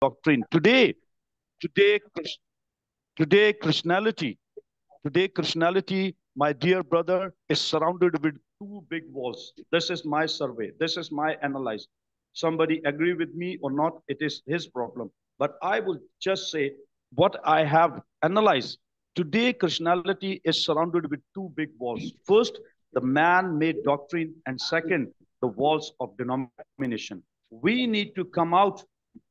doctrine. Today, today Christianity, today Christianity, my dear brother, is surrounded with two big walls. This is my survey. This is my analysis. Somebody agree with me or not, it is his problem. But I will just say what I have analyzed. Today, Christianity is surrounded with two big walls. First, the man-made doctrine, and second, the walls of denomination. We need to come out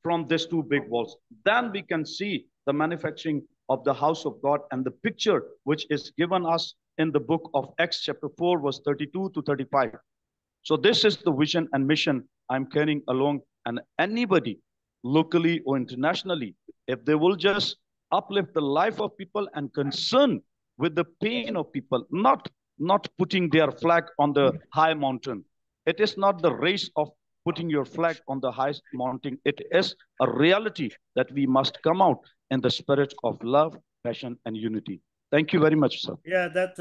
from these two big walls. Then we can see the manufacturing of the house of God and the picture which is given us in the book of Acts chapter 4, verse 32 to 35. So this is the vision and mission I'm carrying along. And anybody, locally or internationally, if they will just uplift the life of people and concern with the pain of people, not putting their flag on the high mountain. It is not the race of putting your flag on the highest mountain. It is a reality that we must come out in the spirit of love, passion, and unity. Thank you very much, sir. Yeah, that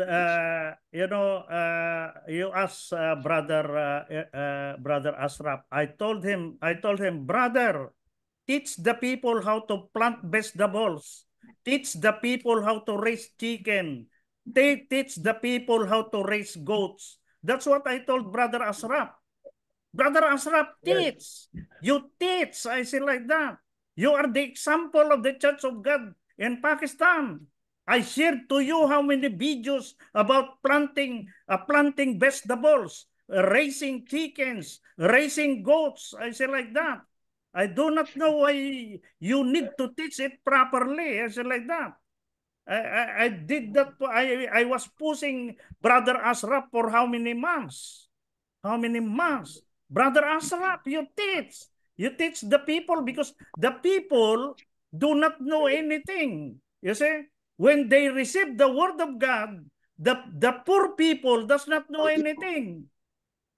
you asked brother Asraf. I told him, brother, teach the people how to plant vegetables. Teach the people how to raise chicken. Teach the people how to raise goats. That's what I told brother Asraf. Brother Asraf, teach. You teach. I say like that. You are the example of the Church of God in Pakistan. I shared to you how many videos about planting vegetables, raising chickens, raising goats. I say like that. I do not know why you need to teach it properly. I say like that. I did that. I was pushing Brother Asraf for how many months? How many months? Brother Asraf, you teach. You teach the people because the people do not know anything. You see? When they receive the word of God, the poor people does not know anything.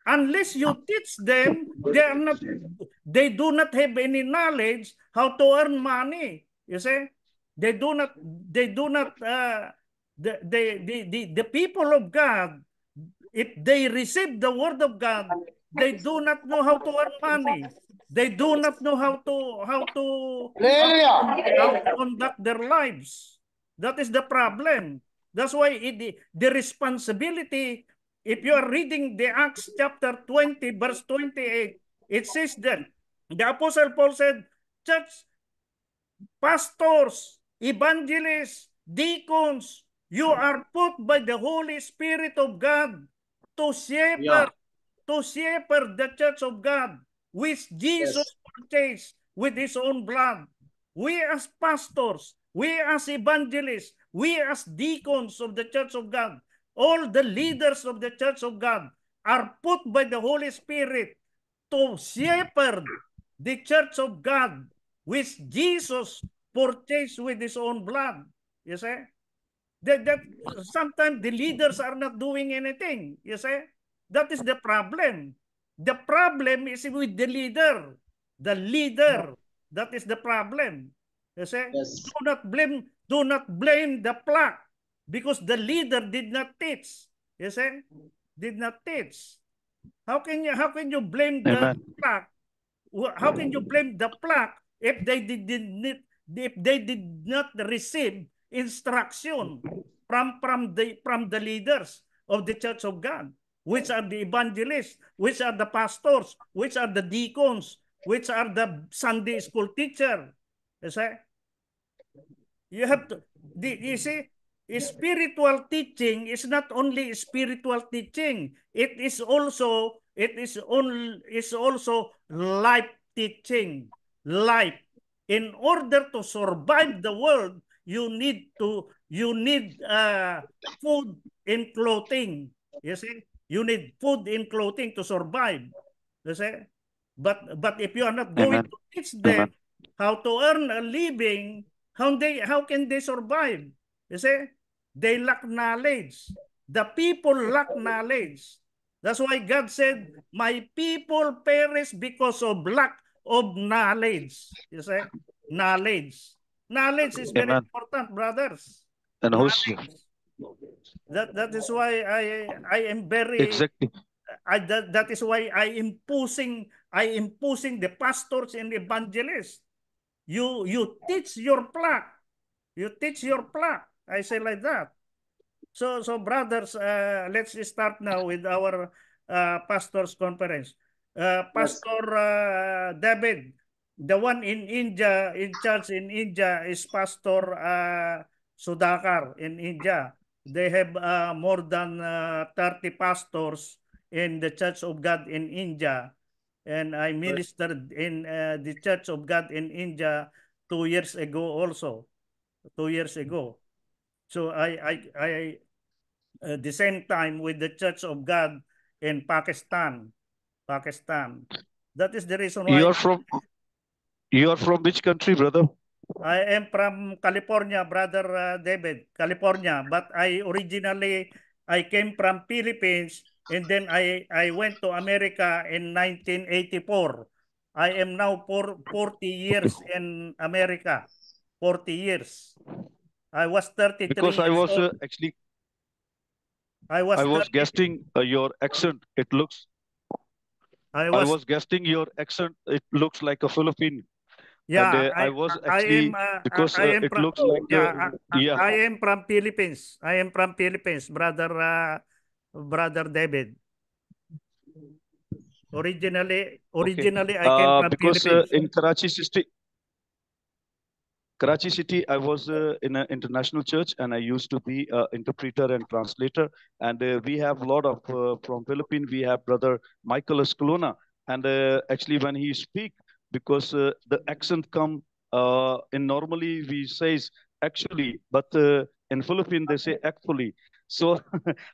Unless you teach them, they do not have any knowledge how to earn money. You see? They do not the people of God, if they receive the word of God, they do not know how to earn money. They do not know how to conduct their lives. That is the problem. That's why the responsibility, if you are reading the Acts chapter 20, verse 28, it says that the Apostle Paul said, church pastors, evangelists, deacons, you are put by the Holy Spirit of God to shepherd the church of God, which Jesus purchased with his own blood. We as pastors, we as evangelists, we as deacons of the church of God, all the leaders of the church of God are put by the Holy Spirit to shepherd the church of God, which Jesus purchased with his own blood. You see? That sometimes the leaders are not doing anything. You see? That is the problem. The problem is with the leader. The leader. That is the problem. You see? Yes. Do not blame the flock because the leader did not teach. You see? Did not teach. How can you blame the flock? How can you blame the flock if they did not receive instruction from the leaders of the Church of God, which are the evangelists, which are the pastors, which are the deacons, which are the Sunday school teacher. You see? You have to, you see, spiritual teaching is not only spiritual teaching, it is also life teaching. Life. In order to survive the world, you need food and clothing. You see, you need food and clothing to survive. You see, but if you are not going to teach them how to earn a living, how can they survive? You see, they lack knowledge. The people lack knowledge. That's why God said, my people perish because of lack of knowledge. You see, knowledge. Knowledge is very important, brothers. And also, that is why I am very exactly. That is why I am pushing the pastors and evangelists. You teach your flock. You teach your flock. I say like that. So brothers, let's start now with our pastors conference. Pastor David, the one in India, in charge in India is Pastor Sudhakar in India. They have more than 30 pastors in the Church of God in India. And I ministered in the Church of God in India 2 years ago also. 2 years ago. So I the same time with the Church of God in Pakistan. That is the reason why You are from which country, brother? I am from California, brother David, California. But I came from Philippines, and then I went to America in 1984. I am now for 40 years in America. 40 years. I was 33 Because I years was old. actually I was I was 30. guessing your accent. I I was was guessing your accent. It looks like a Philippine, and Yeah, I was I am actually because I am it from looks like yeah. I am from Philippines. I am from Philippines, brother David. Okay. Originally I came from Because Philippines. in Karachi City, I was in an international church, and I used to be an interpreter and translator. And we have a lot of from Philippines. We have brother Michael Escalona, and actually when he speak, because the accent come in normally we says actually, but in Philippines they say actually. So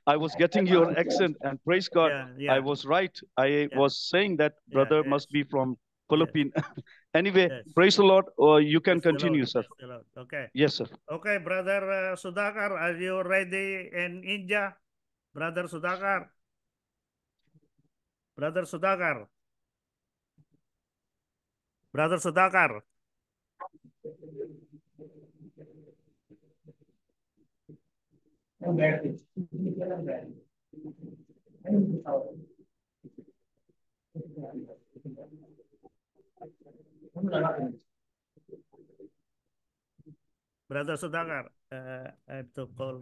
I was getting your accent, and praise God, I Yeah. was right. I Yeah. was saying that brother Yes. must be from Yes. Philippines. Anyway, Yes. praise the Lord. You can Praise the Lord. continue, sir. Praise the Lord. Okay. Yes, sir. Okay, brother Sudhakar, are you ready in India? Brother Sudhakar. Brother Sudhakar. Brother Sudhakar. Brother Sudhakar, I have to call.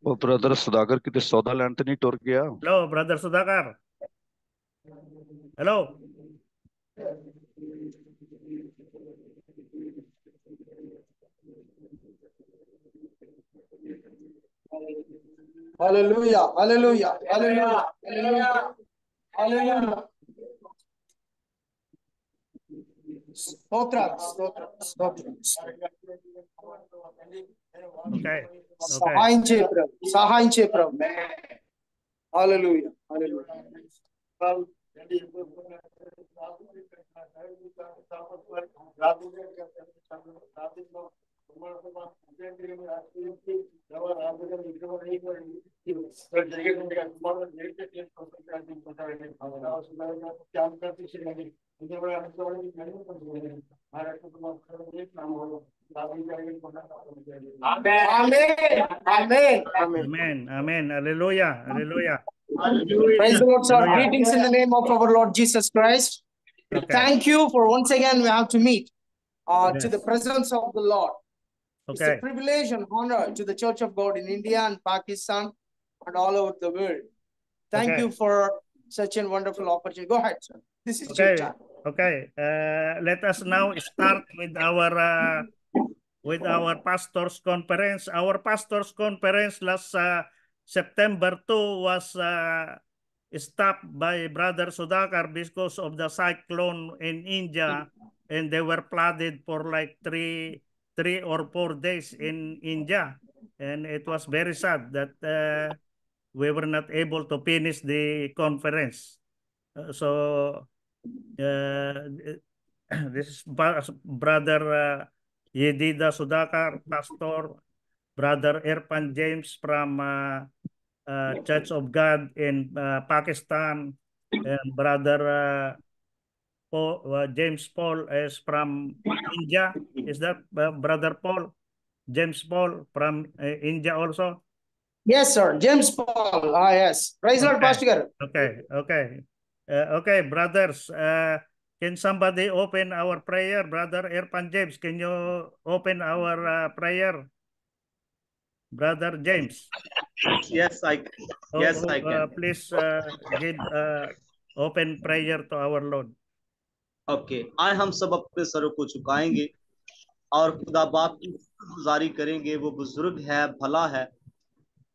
ਉਹ brother ਸੁਦਾਗਰ ਕਿਤੇ ਸੌਦਾ ਲੈਣ ਤੇ ਨਹੀਂ ਟੁਰ ਗਿਆ Hello, brother Sudhakar. Hello. Hallelujah, hallelujah, hallelujah, hallelujah, hallelujah. Stotra, stotra, stotra. Okay. Sahainche Prabhu, Sahainche Prabhu. Hallelujah, hallelujah. Amen. Amen. Amen. Amen. Hallelujah. Hallelujah. Praise the Lord, sir. Hallelujah. Greetings in the name of our Lord Jesus Christ. Okay. Thank you for once again we have to meet Yes. to the presence of the Lord. It's a Okay. privilege and honor to the Church of God in India and Pakistan and all over the world. Thank Okay. you for such a wonderful opportunity. Go ahead, sir. This is your Okay. time. Okay. Let us now start with our pastors conference. Our pastors conference last September 2 was stopped by Brother Sudhakar because of the cyclone in India, and they were flooded for like three or 4 days in India, and it was very sad that we were not able to finish the conference. So this is Brother Yedida Sudhakar, Pastor, Brother Irfan James from Church of God in Pakistan, and Brother James Paul is from India. Is that Brother Paul? James Paul from India also? Yes, sir. James Paul. Ah, yes. Praise Lord, Okay. Pastor garu. Okay, brothers. Can somebody open our prayer? Brother Irfan James, can you open our prayer? Brother James. Yes, I can. Yes, I can. Please give open prayer to our Lord. Okay, आए हम सब अपने सरों को झुकाएंगे और खुदा बाप की गुजारी करेंगे। वो बुजुर्ग है, भला है।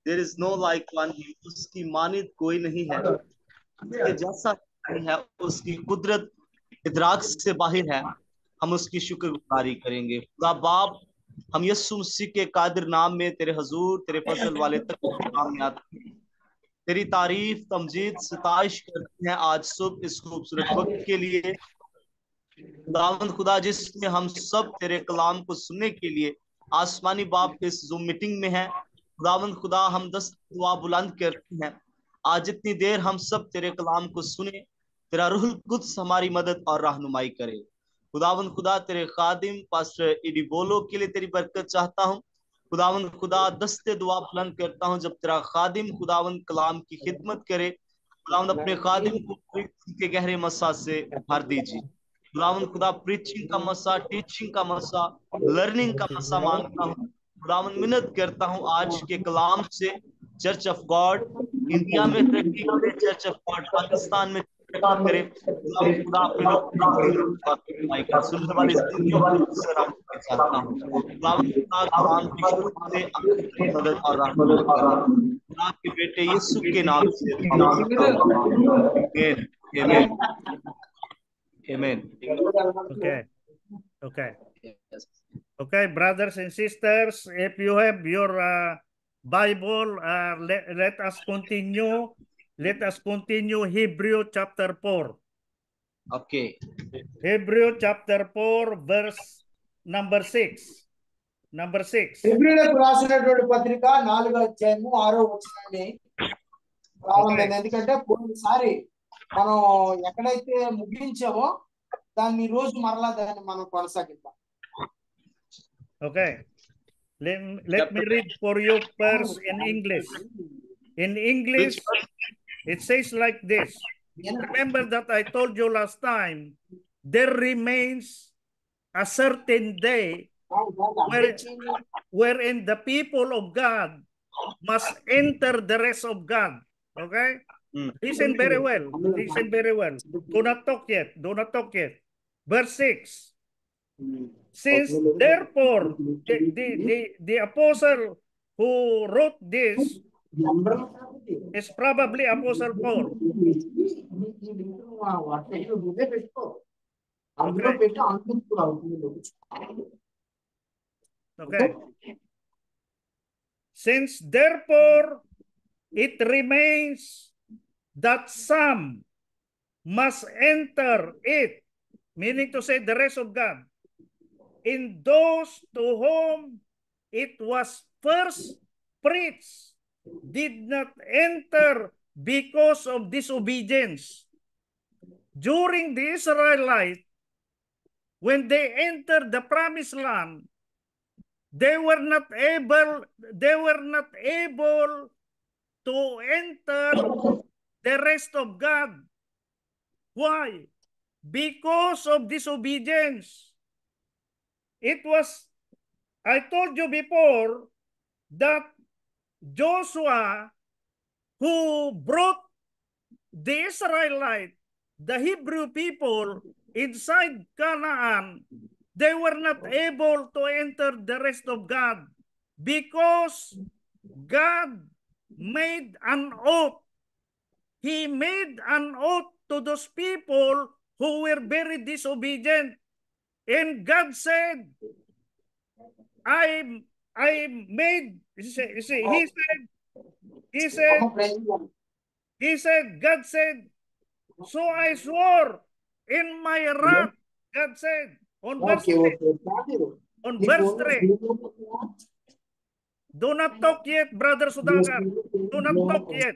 There is no like one, उसकी मानित कोई नहीं है, उसके जैसा नहीं है, उसकी कुदरत इदराक से बाहर है। हम उसकी शुक्रगुजारी करेंगे। खुदा बाप, हम यीशु मसीह के कादिर नाम में तेरे हुजूर, तेरे फजल वाले तक नाम में आते हैं। तेरी तारीफ, तमजीद, सताइश करते हैं आज सुबह इस खूबसूरत वक्त के लिए। खुदावंद खुदा, जिसमें हम सब तेरे कलाम को सुनने के लिए आसमानी बाप इस जूम मीटिंग में है। खुदावंद खुदा, हम 10 दुआ बुलंद करते हैं। आज इतनी देर हम सब तेरे कलाम को सुने, तेरा रूहुल कुद्स हमारी मदद और रहनुमाई करे। खुदावंद खुदा, तेरे खादिम पास्टर इडी बोलो के लिए तेरी बरकत चाहता हूँ। खुदावंद खुदा, दस्ते दुआ बुलंद करता हूँ जब तेरा खादिम खुदावंद कलाम की खिदमत करे। खुदावंद अपने खादिम को के गहरे मसा से भर दीजिए। खुदावंद खुदा, प्रीचिंग का मसा, टीचिंग का मसा, लर्निंग का मसा मांगता हूँ। खुदावंद मिन्नत करता हूँ आज के कलाम से चर्च ऑफ गॉड इंडिया में तरक्की करे, चर्च ऑफ गॉड पाकिस्तान में तरक्की करे। खुदावंद खुदा, अपने लोग सुनने वाली जिंदगियों को सलाम चाहता हूँ। खुदावंद खुदा, कलाम की शुरू से आखिर तक मदद और रहनुमाई करना। खुदा के बेटे यीशु के नाम से आमीन, आमीन, आमीन। Okay, brothers and sisters, if you have your Bible, let us continue. Let us continue Hebrew chapter 4. Okay. Hebrew chapter 4, verse number 6. Number 6. హెబ్రీయులకు రాసినటువంటి పత్రిక 4వ అధ్యాయము 6వ వచనాన్ని ప్రారంభించండి. ఎందుకంటే పోయినసారి మనం ఎక్కడైతే ముగించామో దాన్ని ఈ రోజు మరలా దాన్ని మనం కొనసాగిద్దాం. Okay. Let me read for you first in English. In English, it says like this. Remember that I told you last time, there remains a certain day wherein the people of God must enter the rest of God. Okay? Listen very well. Listen very well. Do not talk yet. Do not talk yet. Verse 6. Since therefore the apostle who wrote this is probably Apostle Paul. Okay. Since therefore it remains that some must enter it, meaning to say the rest of God, in those to whom it was first preached did not enter because of disobedience. During the Israelites, when they entered the promised land, they were not able to enter the rest of God. Why? Because of disobedience. It was, I told you before, that Joshua, who brought the Israelites, the Hebrew people, inside Canaan, they were not able to enter the rest of God because God made an oath. He made an oath to those people who were very disobedient. And God said, God said, so I swore in my wrath, God said, on verse 3. On verse 3. Do not talk yet, Brother Sudhakar. Do not talk yet.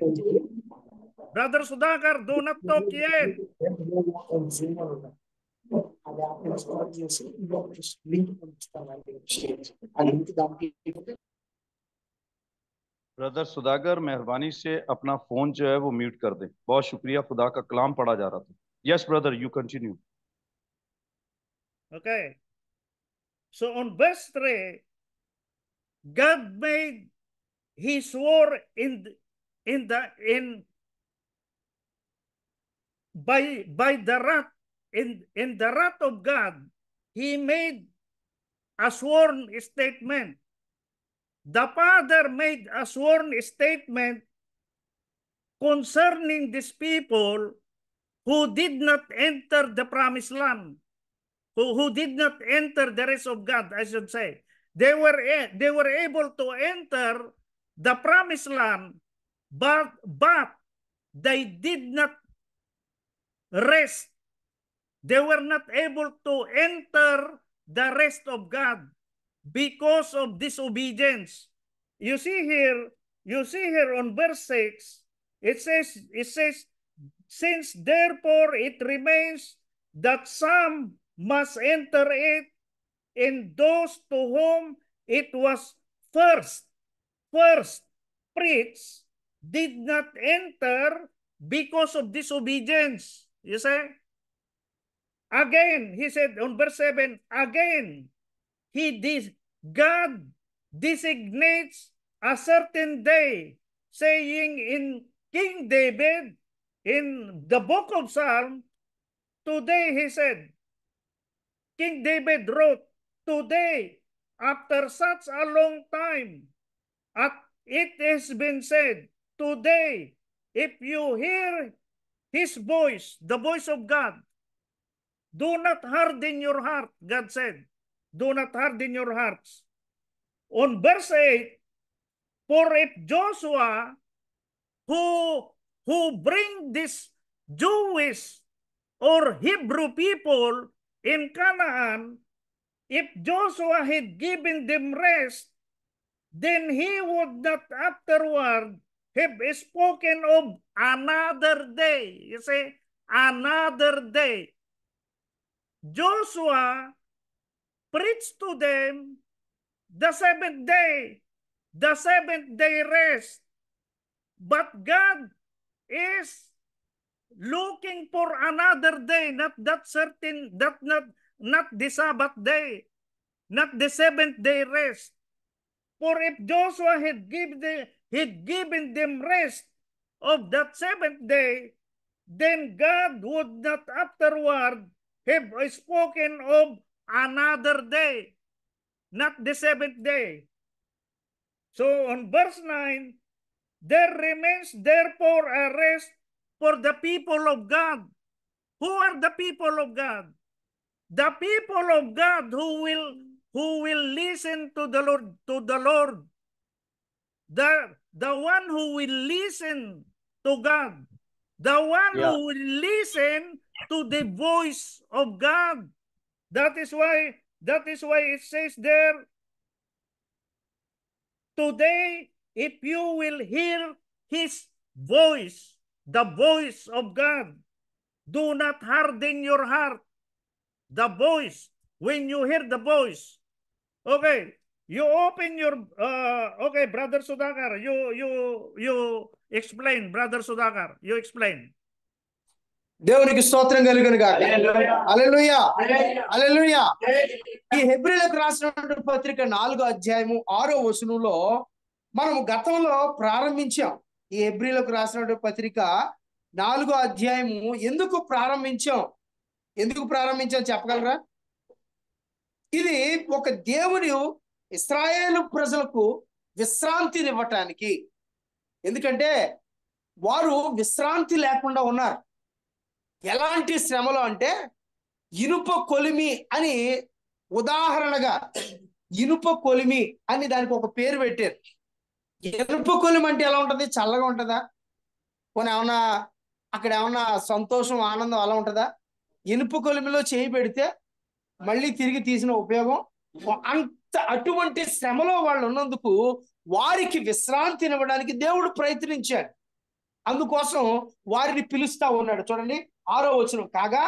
Brother Sudhakar, do not talk yet. Brother Sudhakar मेहरबानी से अपना phone जो है वो mute कर दें। बहुत शुक्रिया, खुदा का कलाम पढ़ा जा रहा था। Yes brother, you continue. Okay. So on verse 3, God made, he swore by the wrath, in the wrath of God, he made a sworn statement. The Father made a sworn statement concerning these people who did not enter the promised land, who did not enter the rest of God, I should say. They were able to enter the promised land, but they did not rest. They were not able to enter the rest of God because of disobedience. You see here on verse 6, it says, since therefore it remains that some must enter it, and those to whom it was first preached did not enter because of disobedience. You see? Again, he said on verse 7, again, God designates a certain day, saying in King David, in the book of Psalm, today, he said, King David wrote, today, after such a long time, it has been said, today, if you hear his voice, the voice of God, do not harden your heart, God said. Do not harden your hearts. On verse 8, for if Joshua, who bring this Jewish or Hebrew people in Canaan, if Joshua had given them rest, then he would not afterward have spoken of another day. You see, another day. Joshua preached to them the seventh day rest. But God is looking for another day, not the Sabbath day, not the seventh day rest. For if Joshua had given them rest of that seventh day, then God would not afterward have spoken of another day, not the seventh day. So on verse 9, there remains therefore a rest for the people of God. Who are the people of God? The people of God who will listen to the Lord. The one who will listen to God. The one who will listen to the voice of God. That is why it says there, today, if you will hear his voice, the voice of God, do not harden your heart. The voice, when you hear the voice. Okay, you open your, okay, Brother Sudhakar, you explain, Brother Sudhakar, you explain. దేవునికి స్తోత్రం కలుగును గాక. హల్లెలూయా, హల్లెలూయా. ఈ హెబ్రీయులకు రాసినటువంటి పత్రిక 4వ అధ్యాయము 6వ వచనంలో మనం గతంలో ప్రారంభించాం. ఈ హెబ్రీయులకు రాసినటువంటి పత్రిక 4వ అధ్యాయము ఎందుకు ప్రారంభించాం చెప్పగలరా? ఇది ఒక దేవుని ఇశ్రాయేలు ప్రజలకు విశ్రాంతినివ్వటానికి. ఎందుకంటే వారు విశ్రాంతి లేకుండా ఉన్నారు. ఎలాంటి శ్రమలో అంటే ఇనుప కొలిమి అని, ఉదాహరణగా ఇనుప కొలిమి అని దానికి ఒక పేరు పెట్టారు. ఇనుప కొలిమి అంటే ఎలా ఉంటుంది? చల్లగా ఉంటుందా? పోనీ ఏమన్నా అక్కడ ఏమన్నా సంతోషం, ఆనందం అలా ఉంటుందా? ఇనుప కొలిమిలో చేయి పెడితే మళ్ళీ తిరిగి తీసిన ఉపయోగం అటువంటి శ్రమలో వాళ్ళు ఉన్నందుకు వారికి విశ్రాంతినివ్వడానికి దేవుడు ప్రయత్నించాడు. అందుకోసం వారిని పిలుస్తా ఉన్నాడు. చూడండి 6వ వచనం, కాగా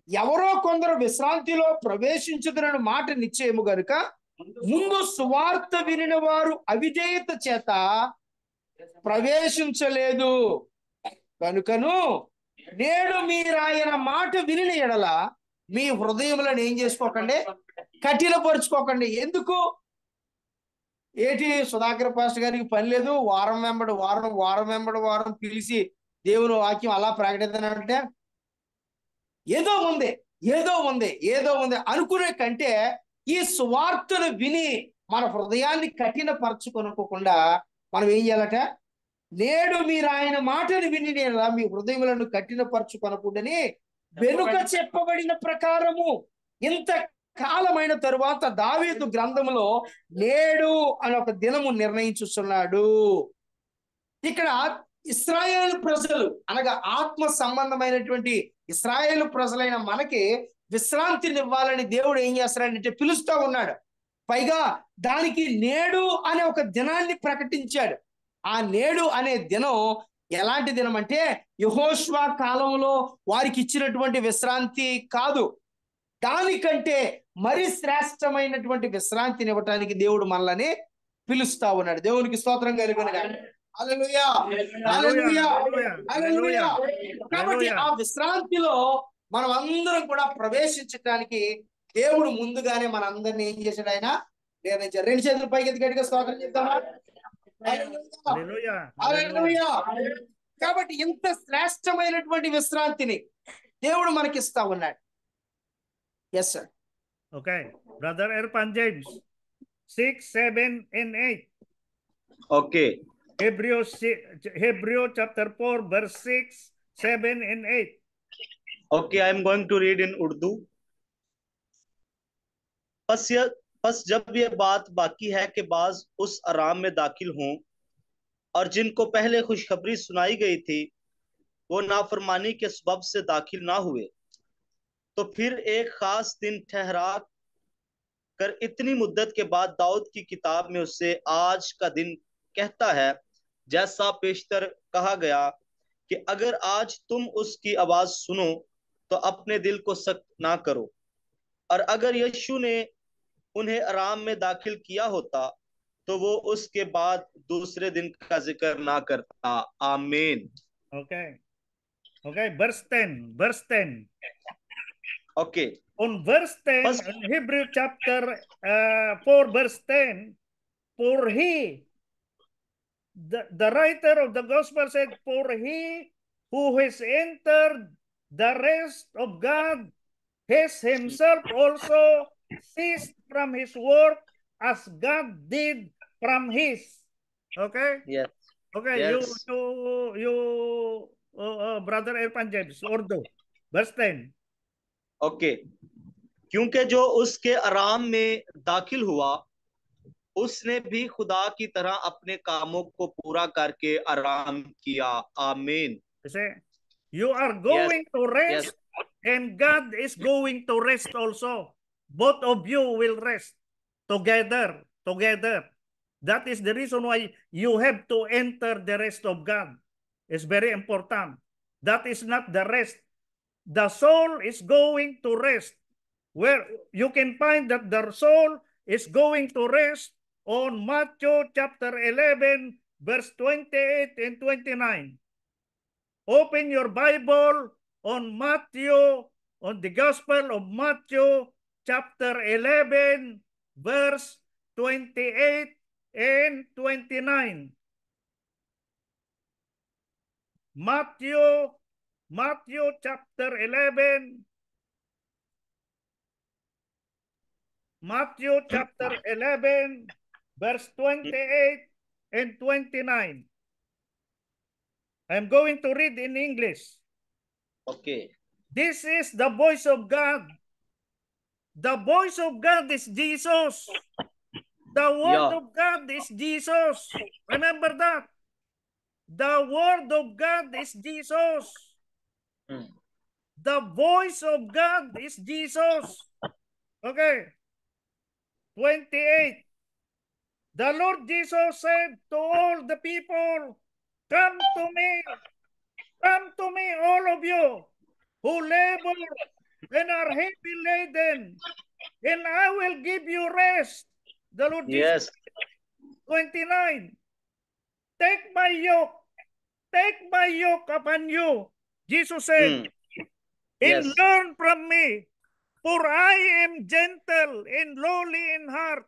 ఎవరో కొందరు విశ్రాంతిలో ప్రవేశించుదురని మాట నిశ్చయము గనుక ముందు సువార్త వినిన వారు అవిధేయత చేత ప్రవేశించలేదు. కనుకను నేడు మీరు ఆయన మాట వినిన ఎడల మీ హృదయములను ఏం చేసుకోకండి, కఠినపరుచుకోకండి. ఎందుకు? ఏటి సుధాకర్ పాస్టర్ గారికి పని లేదు, వారం వెంబడి వారం, వారం వెంబడి వారం పిలిచి దేవుని వాక్యం అలా ప్రకటించాలంటే ఏదో ఉంది, ఏదో ఉంది, ఏదో ఉంది అనుకునే కంటే ఈ సువార్తను విని మన హృదయాన్ని కఠినపరచుకొనుకోకుండా మనం ఏం చేయాలట? నేడు మీరు ఆయన మాటను విని మీ హృదయములను కఠినపరచుకొనకుండాని వెనుక చెప్పబడిన ప్రకారము ఇంత కాలమైన తరువాత దావీదు గ్రంథములో నేడు అని ఒక దినము నిర్ణయించుతున్నాడు. ఇక్కడ ఇశ్రాయేలు ప్రజలు అనగా ఆత్మ సంబంధమైనటువంటి ఇశ్రాయేలు ప్రజలైన మనకి విశ్రాంతినివ్వాలని దేవుడు ఏం చేస్తాడంటే పిలుస్తూ ఉన్నాడు. పైగా దానికి నేడు అనే ఒక దినాన్ని ప్రకటించాడు. ఆ నేడు అనే దినం ఎలాంటి దినం అంటే యెహోషువ కాలంలో వారికి ఇచ్చినటువంటి విశ్రాంతి కాదు, దానికంటే మరి శ్రేష్టమైనటువంటి విశ్రాంతిని ఇవ్వటానికి దేవుడు మనల్ని పిలుస్తా ఉన్నాడు. దేవునికి స్తోత్రం కలుగునుగాక. హల్లెలూయా, హల్లెలూయా, హల్లెలూయా. కాబట్టి ఆ విశ్రాంతిలో మనం అందరం కూడా ప్రవేశించడానికి దేవుడు ముందుగానే మనందరినీ ఏం చేశాడు? ఆయన నిర్ణయించాడు. రెండు చేతులు పైకి గట్టిగా స్తోత్రం చెప్తామా? హల్లెలూయా, హల్లెలూయా. కాబట్టి ఇంత శ్రేష్టమైనటువంటి విశ్రాంతిని దేవుడు మనకిస్తా ఉన్నాడు. Yes sir. Okay, Brother Erpan James, 6, 7, and 8. Okay. Hebrew chapter 4, verse 6, 7, and 8. Okay, I am going to read in Urdu. बस जब ये बात बाकी है कि बाज उस आराम में दाखिल हों और जिनको पहले खुशखबरी सुनाई गई थी वो नाफरमानी के सबब से दाखिल ना हुए, तो फिर एक खास दिन ठहरा कर इतनी मुद्दत के बाद दाऊद की किताब में उससे आज का दिन कहता है, जैसा पेशतर कहा गया कि अगर आज तुम उसकी आवाज सुनो तो अपने दिल को सख्त ना करो। और अगर यीशु ने उन्हें आराम में दाखिल किया होता तो वो उसके बाद दूसरे दिन का जिक्र ना करता। आमीन। Okay. Okay, verse 10. Verse 10. Okay. On verse 10, in Hebrew chapter 4, verse 10, for he, the writer of the gospel said, for he who has entered the rest of God has himself also ceased from his work as God did from his. Okay? Yes. Okay, Yes. Brother Erpan James, Urdu, verse 10. Okay. क्योंकि जो उसके आराम में दाखिल हुआ उसने भी खुदा की तरह अपने कामों को पूरा करके आराम किया। आमीन। You are going to rest, and God is going to rest also. Both of you will rest together. That is the reason why you have to enter the rest of God. It's very important. That is not the rest. The soul is going to rest. Where you can find that the soul is going to rest on Matthew chapter 11, verse 28 and 29. Open your Bible on the Gospel of Matthew chapter 11, verse 28 and 29. Matthew chapter 11, verse 28 and 29. I'm going to read in English. Okay. This is the voice of God. The voice of God is Jesus. The word of God is Jesus. Remember that. The word of God is Jesus. The voice of God is Jesus. Okay. 28. The Lord Jesus said to all the people, come to me, all of you who labor and are heavy laden, and I will give you rest. The Lord Jesus. 29. take my yoke upon you. Jesus said, and Yes. learn from me, for I am gentle and lowly in heart,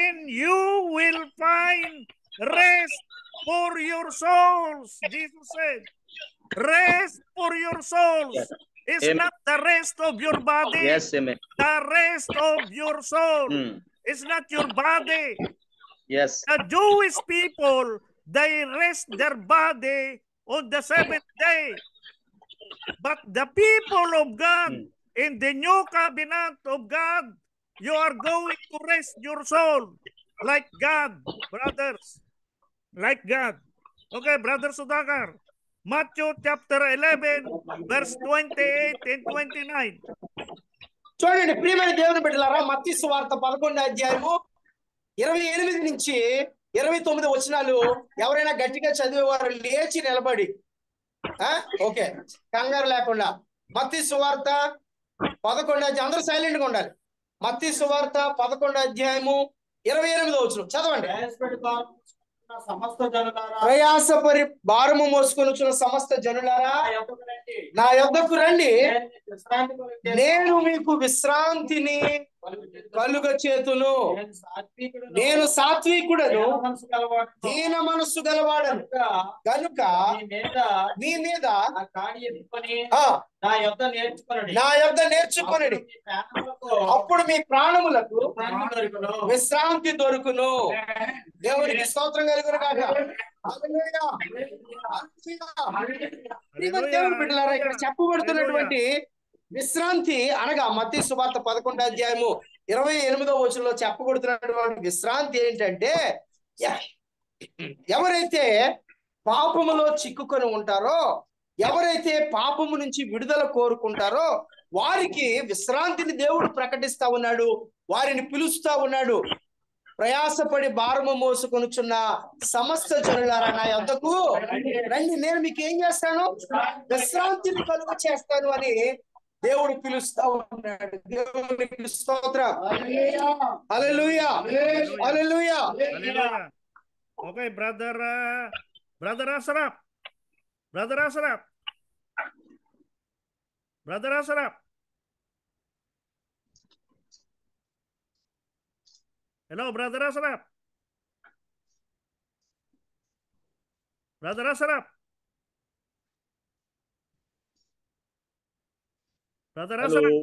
and you will find rest for your souls. Jesus said, rest for your souls. Yes. It's Amen. not the rest of your body, Yes, amen. the rest of your soul. Mm. It's not your body. Yes. The Jewish people, they rest their body on the seventh day. But the people of God, in the new covenant of God, you are going to rest your soul like God, brothers. Like God. Okay, Brother Sudhakar. Matthew chapter 11, verse 28 and 29. చూడండి ప్రియమైన దేవుని బిడ్డలారా, మత్తయి సువార్త 11వ అధ్యాయము 28 నుంచి 29 వచనాలు ఎవరైనా గట్టిగా చదివేవారు లేచి నిలబడి ఓకే కంగారు లేకుండా మత్తయి సువార్త 11వ అధ్యాయం, అందరూ సైలెంట్ గా ఉండాలి. మత్తయి సువార్త 11వ అధ్యాయము 28వ వచనం చదవండి. ప్రయాసపరి భారము మోసుకొనుచున్న సమస్త జనులారా నా యొద్దకు రండి, నేను మీకు విశ్రాంతిని కలుగ చేతును. నేను సాత్వికుడను, దీన మనస్సు గలవాడను గనుక మీ మీద నా యొద్ద నేర్చుకొనండి, అప్పుడు మీ ప్రాణములకు విశ్రాంతి దొరుకును. దేవునికి స్తోత్రం కలుగును గాక. హల్లెలూయా. దేవుని బిడ్డలారా, ఇక్కడ చెప్పబడుతున్నటువంటి విశ్రాంతి అనగా మత్తయి సువార్త 11వ అధ్యాయము 28వ వచనంలో చెప్పబడుతున్నటువంటి విశ్రాంతి ఏంటంటే, ఎవరైతే పాపములో చిక్కుకొని ఉంటారో, ఎవరైతే పాపము నుంచి విడుదల కోరుకుంటారో వారికి విశ్రాంతిని దేవుడు ప్రకటిస్తా ఉన్నాడు, వారిని పిలుస్తా ఉన్నాడు. ప్రయాసపడి భారము మోసుకొనుచున్న సమస్త జనులారా నా యొద్దకు రండి, నేను మీకు ఏం చేస్తాను, విశ్రాంతిని కలుగ చేస్తాను అని దేవుడు పిలుస్తా ఉన్నాడు. దేవునికి స్తోత్రం. Hallelujah, hallelujah. Okay brother Ashraf. Hello, Brother Ashraf. Brother Ashraf. Brother Ashraf. Hello.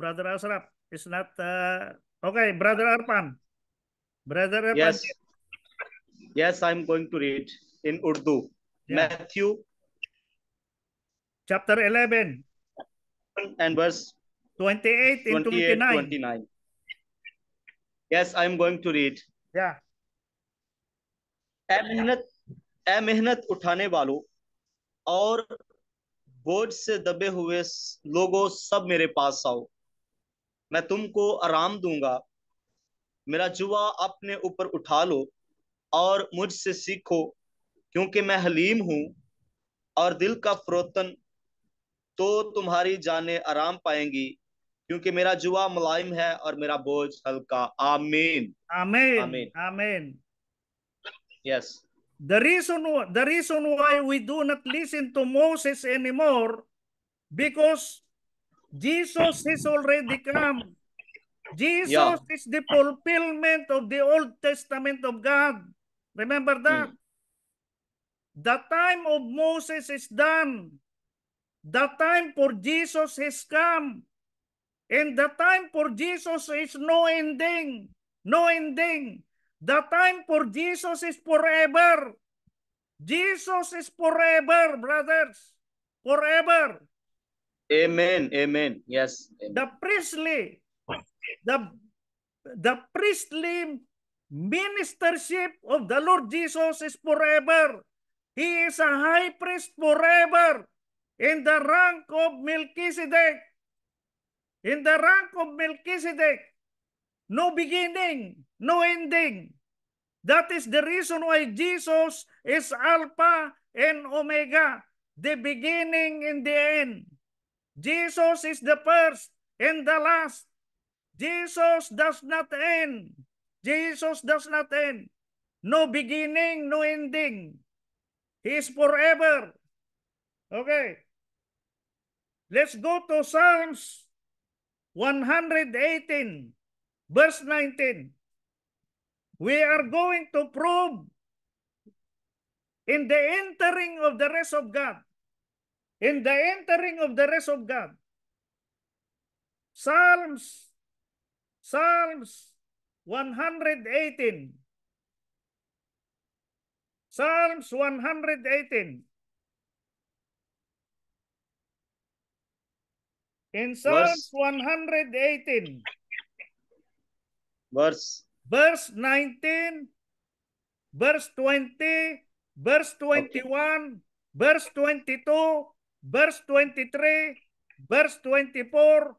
Brother Ashraf is not okay. Brother Arpan. Yes. Yes, I'm going to read in Urdu. Yeah. Matthew Chapter 11 and verse 28 and 29. Yes, I'm going to read. Yeah. ए मेहनत उठाने वालों और बोझ से दबे हुए लोगों, सब मेरे पास आओ, मैं तुमको आराम दूंगा। मेरा जुआ अपने ऊपर उठा लो और मुझसे सीखो, क्योंकि मैं हलीम हूं और दिल का फरोतन, तो तुम्हारी जानें आराम पाएंगी, क्योंकि मेरा जुआ मुलायम है और मेरा बोझ हल्का। आमीन, Amen. Amen. Amen. Yes. The reason why we do not listen to Moses anymore, because Jesus has already come. Jesus is the fulfillment of the Old Testament of God. Remember that? The time of Moses is done. The time for Jesus has come. And the time for Jesus is no ending. No ending. The time for Jesus is forever. Jesus is forever, brothers. Forever. Amen. Amen. Yes. Amen. The priestly ministership of the Lord Jesus is forever. He is a high priest forever in the rank of Melchizedek. In the rank of Melchizedek. No beginning, no ending. That is the reason why Jesus is Alpha and Omega, the beginning and the end. Jesus is the first and the last. Jesus does not end. Jesus does not end. No beginning, no ending. He is forever. Okay. Let's go to Psalms 118, verse 19. We are going to prove in the entering of the rest of God. In the entering of the rest of God. Psalms 118. Psalms 118. In Psalms 118, verse 19, verse 20, verse 21, verse 22, verse 23, verse 24,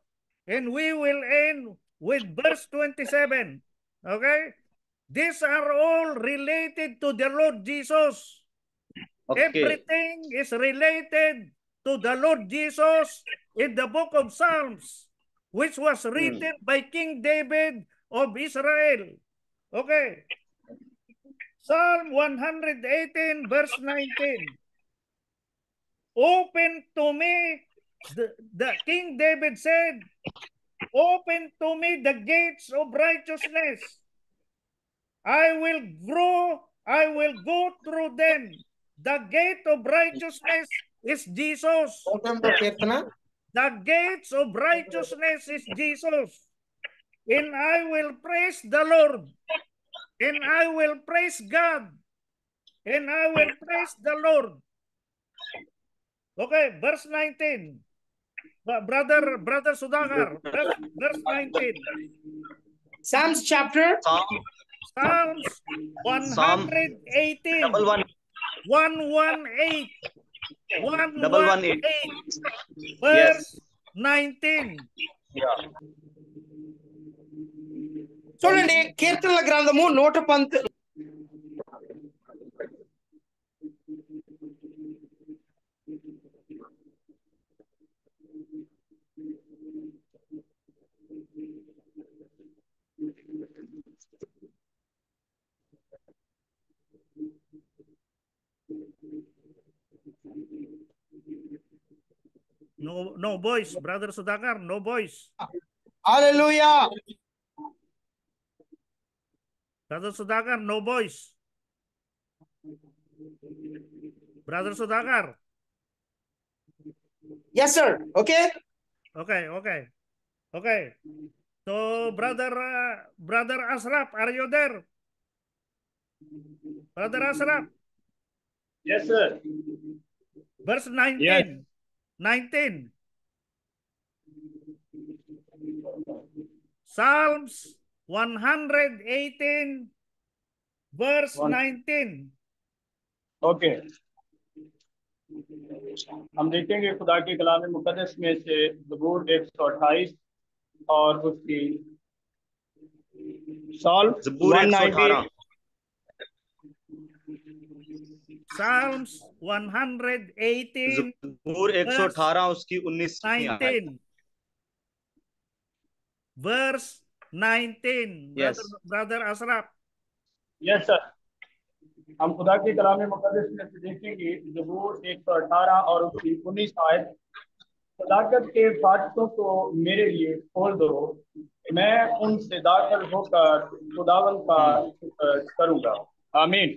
and we will end with verse 27. Okay? These are all related to the Lord Jesus. Okay. Everything is related to the Lord Jesus in the book of Psalms, which was written by King David of Israel. Okay. Psalm 118, verse 19. Open to me, the King David said, open to me the gates of righteousness. I will go through them. The gate of righteousness is Jesus. The gates of righteousness is Jesus. And I will praise the Lord. And I will praise God. And I will praise the Lord. Okay, verse 19. Brother Sudhakar, verse 19. Psalms chapter? Psalms 118. 118. 118. Verse 19. చూడండి, కీర్తనల గ్రంథము 119. No voice, Brother Sudhakar, no voice. Hallelujah. Brother Sudhakar, no voice. Brother Sudhakar. Yes, sir. Okay. Okay. So, Brother Asraf, are you there? Brother Asraf. Yes, sir. Verse 19. Yes. 19. Psalms 118, verse 19. Okay, हम देखेंगे खुदा के कलाम मुकद्दस में से ज़बूर 128 और उसकी साल ज़बूर 118. Psalms 118, ज़बूर 118 उसकी 19 verse 19. Yes. Brother Asraf. Yes sir, हम खुदा के कलाम मुकद्दस में से देखेंगे ज़बूर 118 और उसकी 19 आयत। सदाकत के फाटकों को मेरे लिए खोल दो, मैं उनसे दाखिल होकर खुदावन का शुक्र करूंगा। आमीन।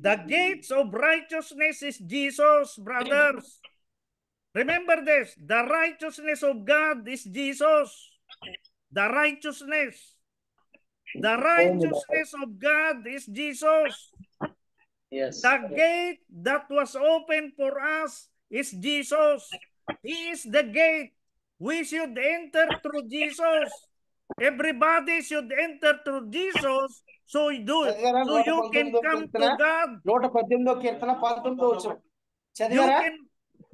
The gates of righteousness is Jesus, brothers. Remember this, the righteousness of God is Jesus. The righteousness of God is Jesus. Yes. The gate that was open for us is Jesus. He is the gate. We should enter through Jesus. Everybody should enter through Jesus. So you can come to God. 118 కీర్తన 19 చదివారా?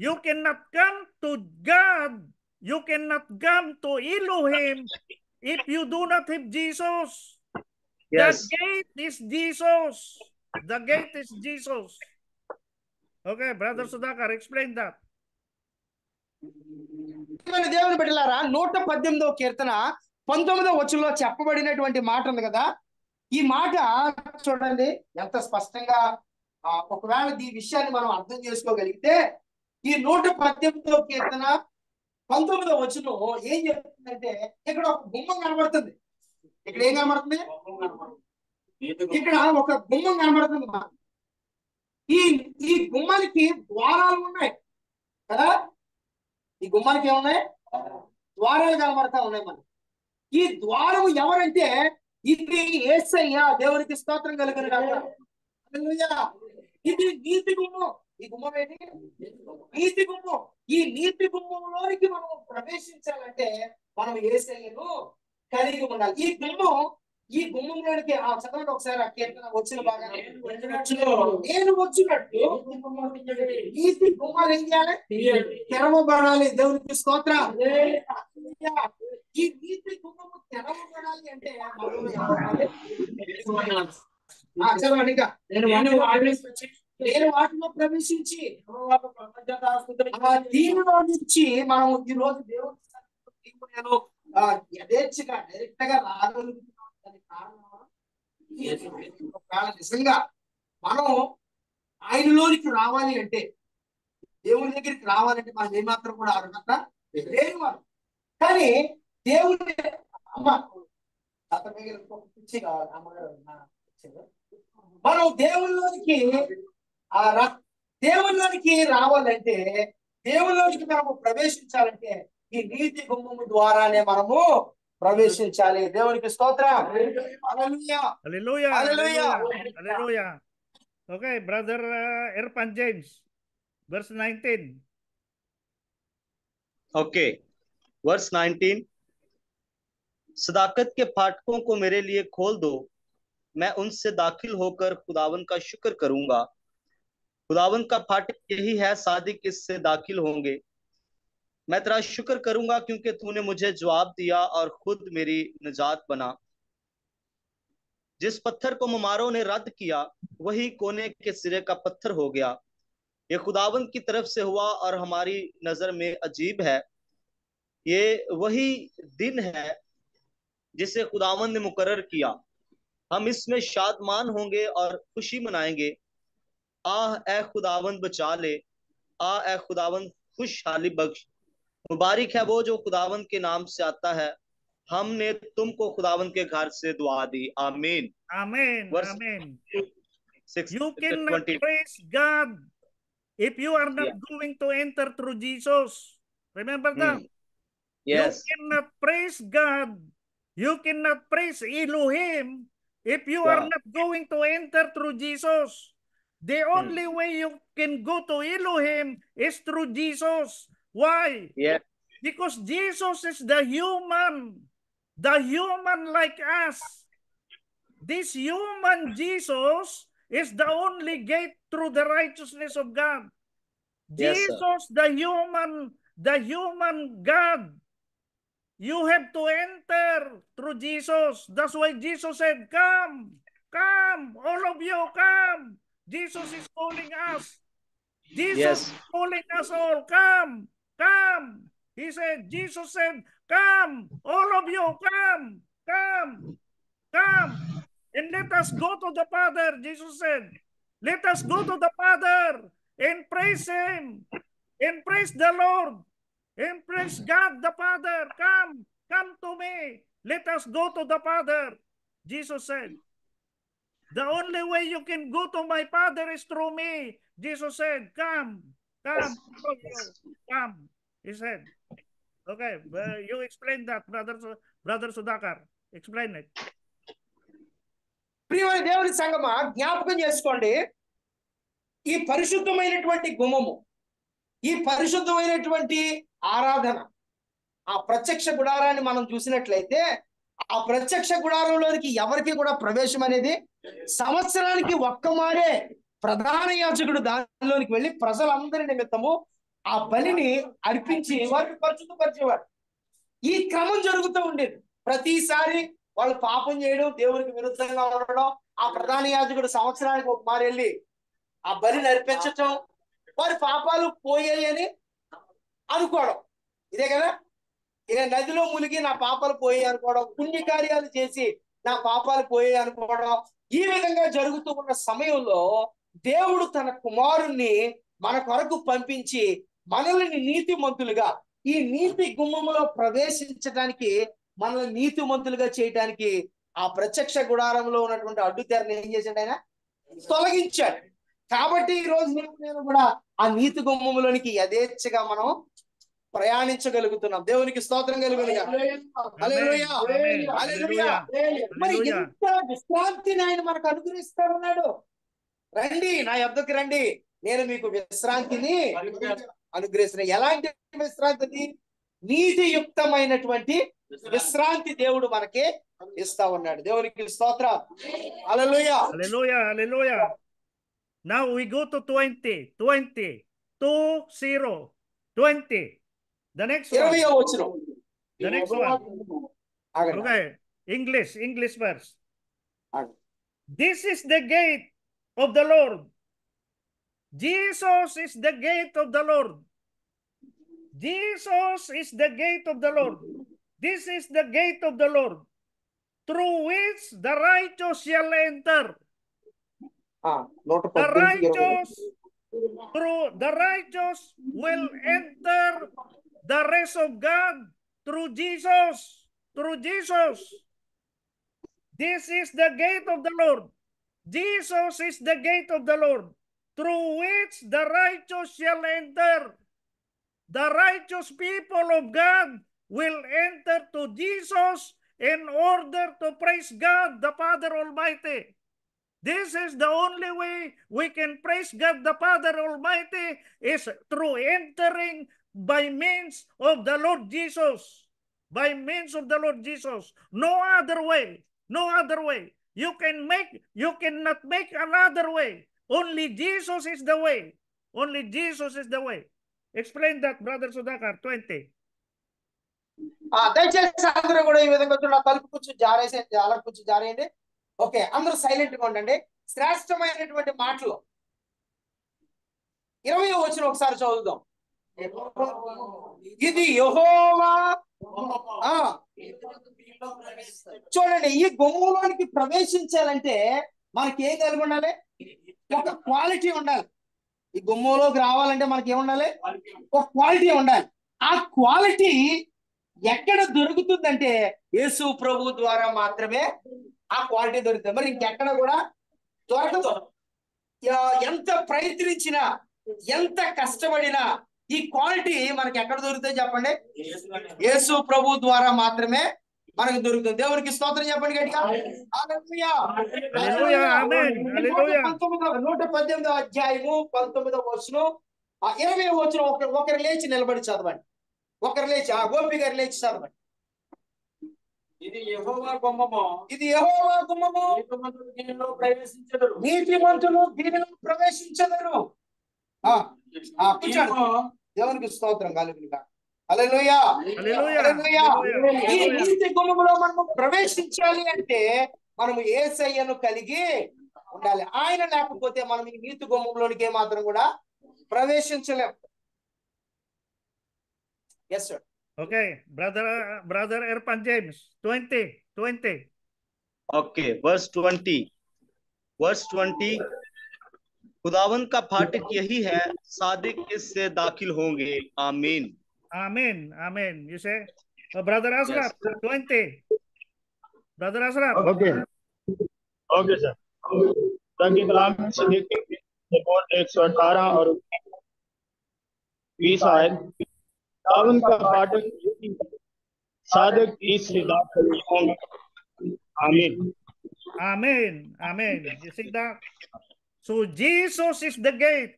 You cannot come to God. You cannot come to Elohim if you do not have Jesus. Yes. The gate is Jesus. The gate is Jesus. Okay, Brother Sudhakar, explain that. దేవుని బిడ్డలారా 118వ కీర్తన 19వ వచనంలో చెప్పబడినటువంటి మాట ఉంది కదా, ఈ మాట చూడండి ఎంత స్పష్టంగా. ఒకవేళ ఈ విషయాన్ని మనం అర్థం చేసుకోగలిగితే ఈ 118వ కీర్తన 19వ వచనం ఏం చెప్తుందంటే, ఇక్కడ ఒక గుమ్మం కనబడుతుంది. ఇక్కడ ఏం కనబడుతుంది? ఇక్కడ ఒక గుమ్మం కనబడుతుంది. ఈ ఈ గుమ్మానికి ద్వారాలు ఉన్నాయి కదా. ఈ గుమ్మానికి ఏమున్నాయి? ద్వారాలు కనబడతా ఉన్నాయి మనకి. ఈ ద్వారం ఎవరంటే ఇది యేసయ్య. దేవునికి స్తోత్రం కలుగును గాక. హల్లెలూయా. ఇది నీతి గుమ్మం. ఈ గుమ్మం ఏంటి? నీతి గుమ్మం. ఈ నీతి గుమ్మంలోనికి మనం ప్రవేశించాలంటే మనం యేసయ్యను కలిగి ఉండాలి. ఈ గుమ్మంలోనికి చదవండి ఒకసారి ఆ కీర్తన వచ్చిన బాగా. నేను వచ్చినట్టు నీతి గుమ్మాలు ఏం చేయాలి? తెరవబడాలి. దేవునికి స్తోత్రం. ఈ నీతి గుమ్మము తెరవబడాలి అంటే చదవండి ఇంకా. నేను వాటిలో ప్రవేశించి దీనిలో నుంచి మనం ఈ రోజు దేవుని నేను యథేచ్ఛగా డైరెక్ట్ గా రాగలుగుతున్నాం. నిజంగా మనం ఆయనలోనికి రావాలి అంటే, దేవుని దగ్గరికి రావాలంటే మనం ఏమాత్రం కూడా అర్హత లేని వారు. కానీ దేవుని మనం దేవుళ్ళలోనికి రావాలంటే, దేవుళ్ళలోనికి మనము ప్రవేశించాలంటే ఈ నీతి గుమ్మము ద్వారానే మనము ప్రవేశించాలి. దేవునికి స్తోత్రం. హల్లెలూయా. Hallelujah. Hallelujah. Hallelujah. Okay, brother Irfan James, verse 19. Okay, verse 19। सदाकत के फाटकों को मेरे लिए खोल दो, मैं उनसे दाखिल होकर खुदावन का शुक्र करूंगा। खुदावन का फाटक यही है, सादिक इससे दाखिल होंगे। मैं तेरा शुक्र करूंगा क्योंकि तूने मुझे जवाब दिया और खुद मेरी निजात बना। जिस पत्थर को मुमारों ने रद्द किया वही कोने के सिरे का पत्थर हो गया। ये खुदावन की तरफ से हुआ और हमारी नजर में अजीब है। ये वही दिन है जिसे खुदावन ने मुकर्रर किया। हम इसमें शादमान होंगे और खुशी मनाएंगे। आह ए खुदावन बचा ले, आह ए खुदावन खुशहाली बख्श। मुबारक है वो जो खुदावन के नाम से आता है। हमने तुमको खुदावन के घर से दुआ दी। आमीन। Amen. Verse Amen. 6, You cannot 20। praise God if you are not going to enter through Jesus. Remember that? Yes. You cannot praise God. You cannot praise Elohim if you are not going to enter through Jesus. The only way you can go to Elohim is through Jesus. Why? Yeah. Because Jesus is the human like us. This human Jesus is the only gate through the righteousness of God. Yes, Jesus, the human God. You have to enter through Jesus. That's why Jesus said, come, all of you, come. Jesus is calling us. Jesus is calling us all, come. He said, Jesus said, come, all of you, come. And let us go to the Father, Jesus said. Let us go to the Father and praise Him, and praise the Lord, and praise God the Father. Come to me. Let us go to the Father, Jesus said. The only way you can go to my Father is through me. Jesus said, come, he said. Okay, you explain that, brother Sudhakar. Explain it. ప్రియమైన దేవుని సంగమా, జ్ఞాపకం చేసుకోండి, ఈ పరిశుద్ధమైనటువంటి గుమ్మము, ఈ పరిశుద్ధమైనటువంటి ఆరాధన, ఆ ప్రత్యక్ష గుడారాన్ని మనం చూసినట్లయితే ఆ ప్రత్యక్ష గుడారంలోనికి ఎవరికి కూడా ప్రవేశం అనేది సంవత్సరానికి ఒక్కమారే ప్రధాన యాజకుడు దానిలోనికి వెళ్ళి ప్రజలందరి నిమిత్తము ఆ బలిని అర్పించి వారిని పరిశుద్ధపరిచేవారు. ఈ క్రమం జరుగుతూ ఉండేది. ప్రతిసారి వాళ్ళు పాపం చేయడం, దేవునికి విరుద్ధంగా ఉండడం, ఆ ప్రధాన యాజకుడు సంవత్సరానికి ఒక మారి వెళ్ళి ఆ బలిని అర్పించటం, వారి పాపాలు పోయాయని అనుకోవడం. ఇదే కదా. ఇక నదిలో మునిగి నా పాపాలు పోయాయి అనుకోవడం, పుణ్య కార్యాలు చేసి నా పాపాలు పోయాయి అనుకోవడం, ఈ విధంగా జరుగుతూ ఉన్న సమయంలో దేవుడు తన కుమారుణ్ణి మన కొరకు పంపించి మనల్ని నీతిమంతులుగా ఈ నీతి గుమ్మములో ప్రవేశించడానికి, మనల్ని నీతిమంతులుగా చేయడానికి ఆ ప్రత్యక్ష గుడారంలో ఉన్నటువంటి అడ్డుతెరని ఏం చేశాడు? ఆయన తొలగించాడు. కాబట్టి ఈ రోజు నేను కూడా ఆ నీతి గుమ్మములోనికి యథేచ్ఛగా మనం ప్రయాణించగలుగుతున్నాం. దేవునికి స్తోత్రం కలుగునుగా. హల్లెలూయా, హల్లెలూయా. మరి ఎంత విశ్రాంతిని ఆయన మనకు అనుగ్రహిస్తా ఉన్నాడు. రండి నా యొద్దకు రండి, నేను మీకు విశ్రాంతిని అనుగ్రహిస్తున్నా. ఎలాంటి విశ్రాంతిని? నీతియుక్తమైనటువంటి విశ్రాంతి దేవుడు మనకి ఇస్తా ఉన్నాడు. దేవునికి స్తోత్రం. హల్లెలూయా, Hallelujah, hallelujah. Now we go to 20. The next one. 20వ వచనం. The next one. Okay. English verse. This is the gate of the Lord. Jesus is the gate of the Lord. Jesus is the gate of the Lord. This is the gate of the Lord, through which the righteous shall enter. The righteous will enter the rest of God through Jesus. This is the gate of the Lord. Jesus is the gate of the Lord, through which the righteous shall enter. The righteous people of God will enter to Jesus in order to praise God the Father Almighty. This is the only way we can praise God the Father Almighty, is through entering by means of the Lord Jesus. By means of the Lord Jesus. No other way. No other way. You cannot make another way. Only Jesus is the way. Only Jesus is the way. Explain that, Brother Sudhakar. 20. దయచేసి అందరూ కూడా ఈ విధంగా చూడండి. తలుపు కూర్చొని అలా కూర్చొని జారేయండి. ఓకే, అందరూ సైలెంట్ గా ఉండండి. శ్రేష్టమైనటువంటి మాటలు 20వ వచనం ఒకసారి చదువుదాం. ఇది యెహోవా. చూడండి, ఈ గుమ్మంలోనికి ప్రవేశించాలంటే మనకి ఏం కలిగి ఉండాలి? ఒక క్వాలిటీ ఉండాలి. ఈ గుమ్మంలోకి రావాలంటే మనకి ఏముండాలి? ఒక క్వాలిటీ ఉండాలి. ఆ క్వాలిటీ ఎక్కడ దొరుకుతుందంటే యేసు ప్రభు ద్వారా మాత్రమే ఆ క్వాలిటీ దొరుకుతుంది. మరి ఇంకెక్కడ కూడా దొరకదు. ఎంత ప్రయత్నించినా, ఎంత కష్టపడినా ఈ క్వాలిటీ మనకి ఎక్కడ దొరుకుతుంది చెప్పండి? యేసు ప్రభు ద్వారా మాత్రమే మనకు దొరుకుతుంది. దేవునికి స్తోత్రం చెప్పండి గట్టిగా. హల్లెలూయా, హల్లెలూయా, ఆమేన్. హల్లెలూయా. 118వ అధ్యాయము 19వ వచనం, 20వ వచనం ఒకరు లేచి నిలబడి చదవండి. ఒకరు లేచి, గోపి గారు లేచి చదవండి. ఇది యెహోవా గుమ్మము. ఇది యెహోవా గుమ్మము. దీనిలో ప్రవేశించెదరు. నీతిమంతులు దీనిలో ప్రవేశించెదరు. కూర్చోండి. దేవునికి స్తోత్రం కలుగునుగా. హల్లెలూయా, హల్లెలూయా. ఈ నీతి గుమ్మములో మనము ప్రవేశించాలి అంటే మనము యేసయ్యను కలిగి ఉండాలి. ఆయన లేకపోతే మనం ఈ నీతి గుమ్మంలోనికి మాత్రం కూడా ప్రవేశించలేం. Yes, sir. Okay, brother Erpan James, 20. Okay, verse 20. खुदावन का फाटक यही है, सादिक इससे दाखिल होंगे. आमीन. Amen. You say, Brother Asraf, 20. Brother Asraf. Okay, sir. ताकि कलाम से देखेंगे रिपोर्ट 118 और 20 आयत. खुदावन का फाटक यही है, सादिक इससे दाखिल होंगे. Amen. You see that? So Jesus is the gate.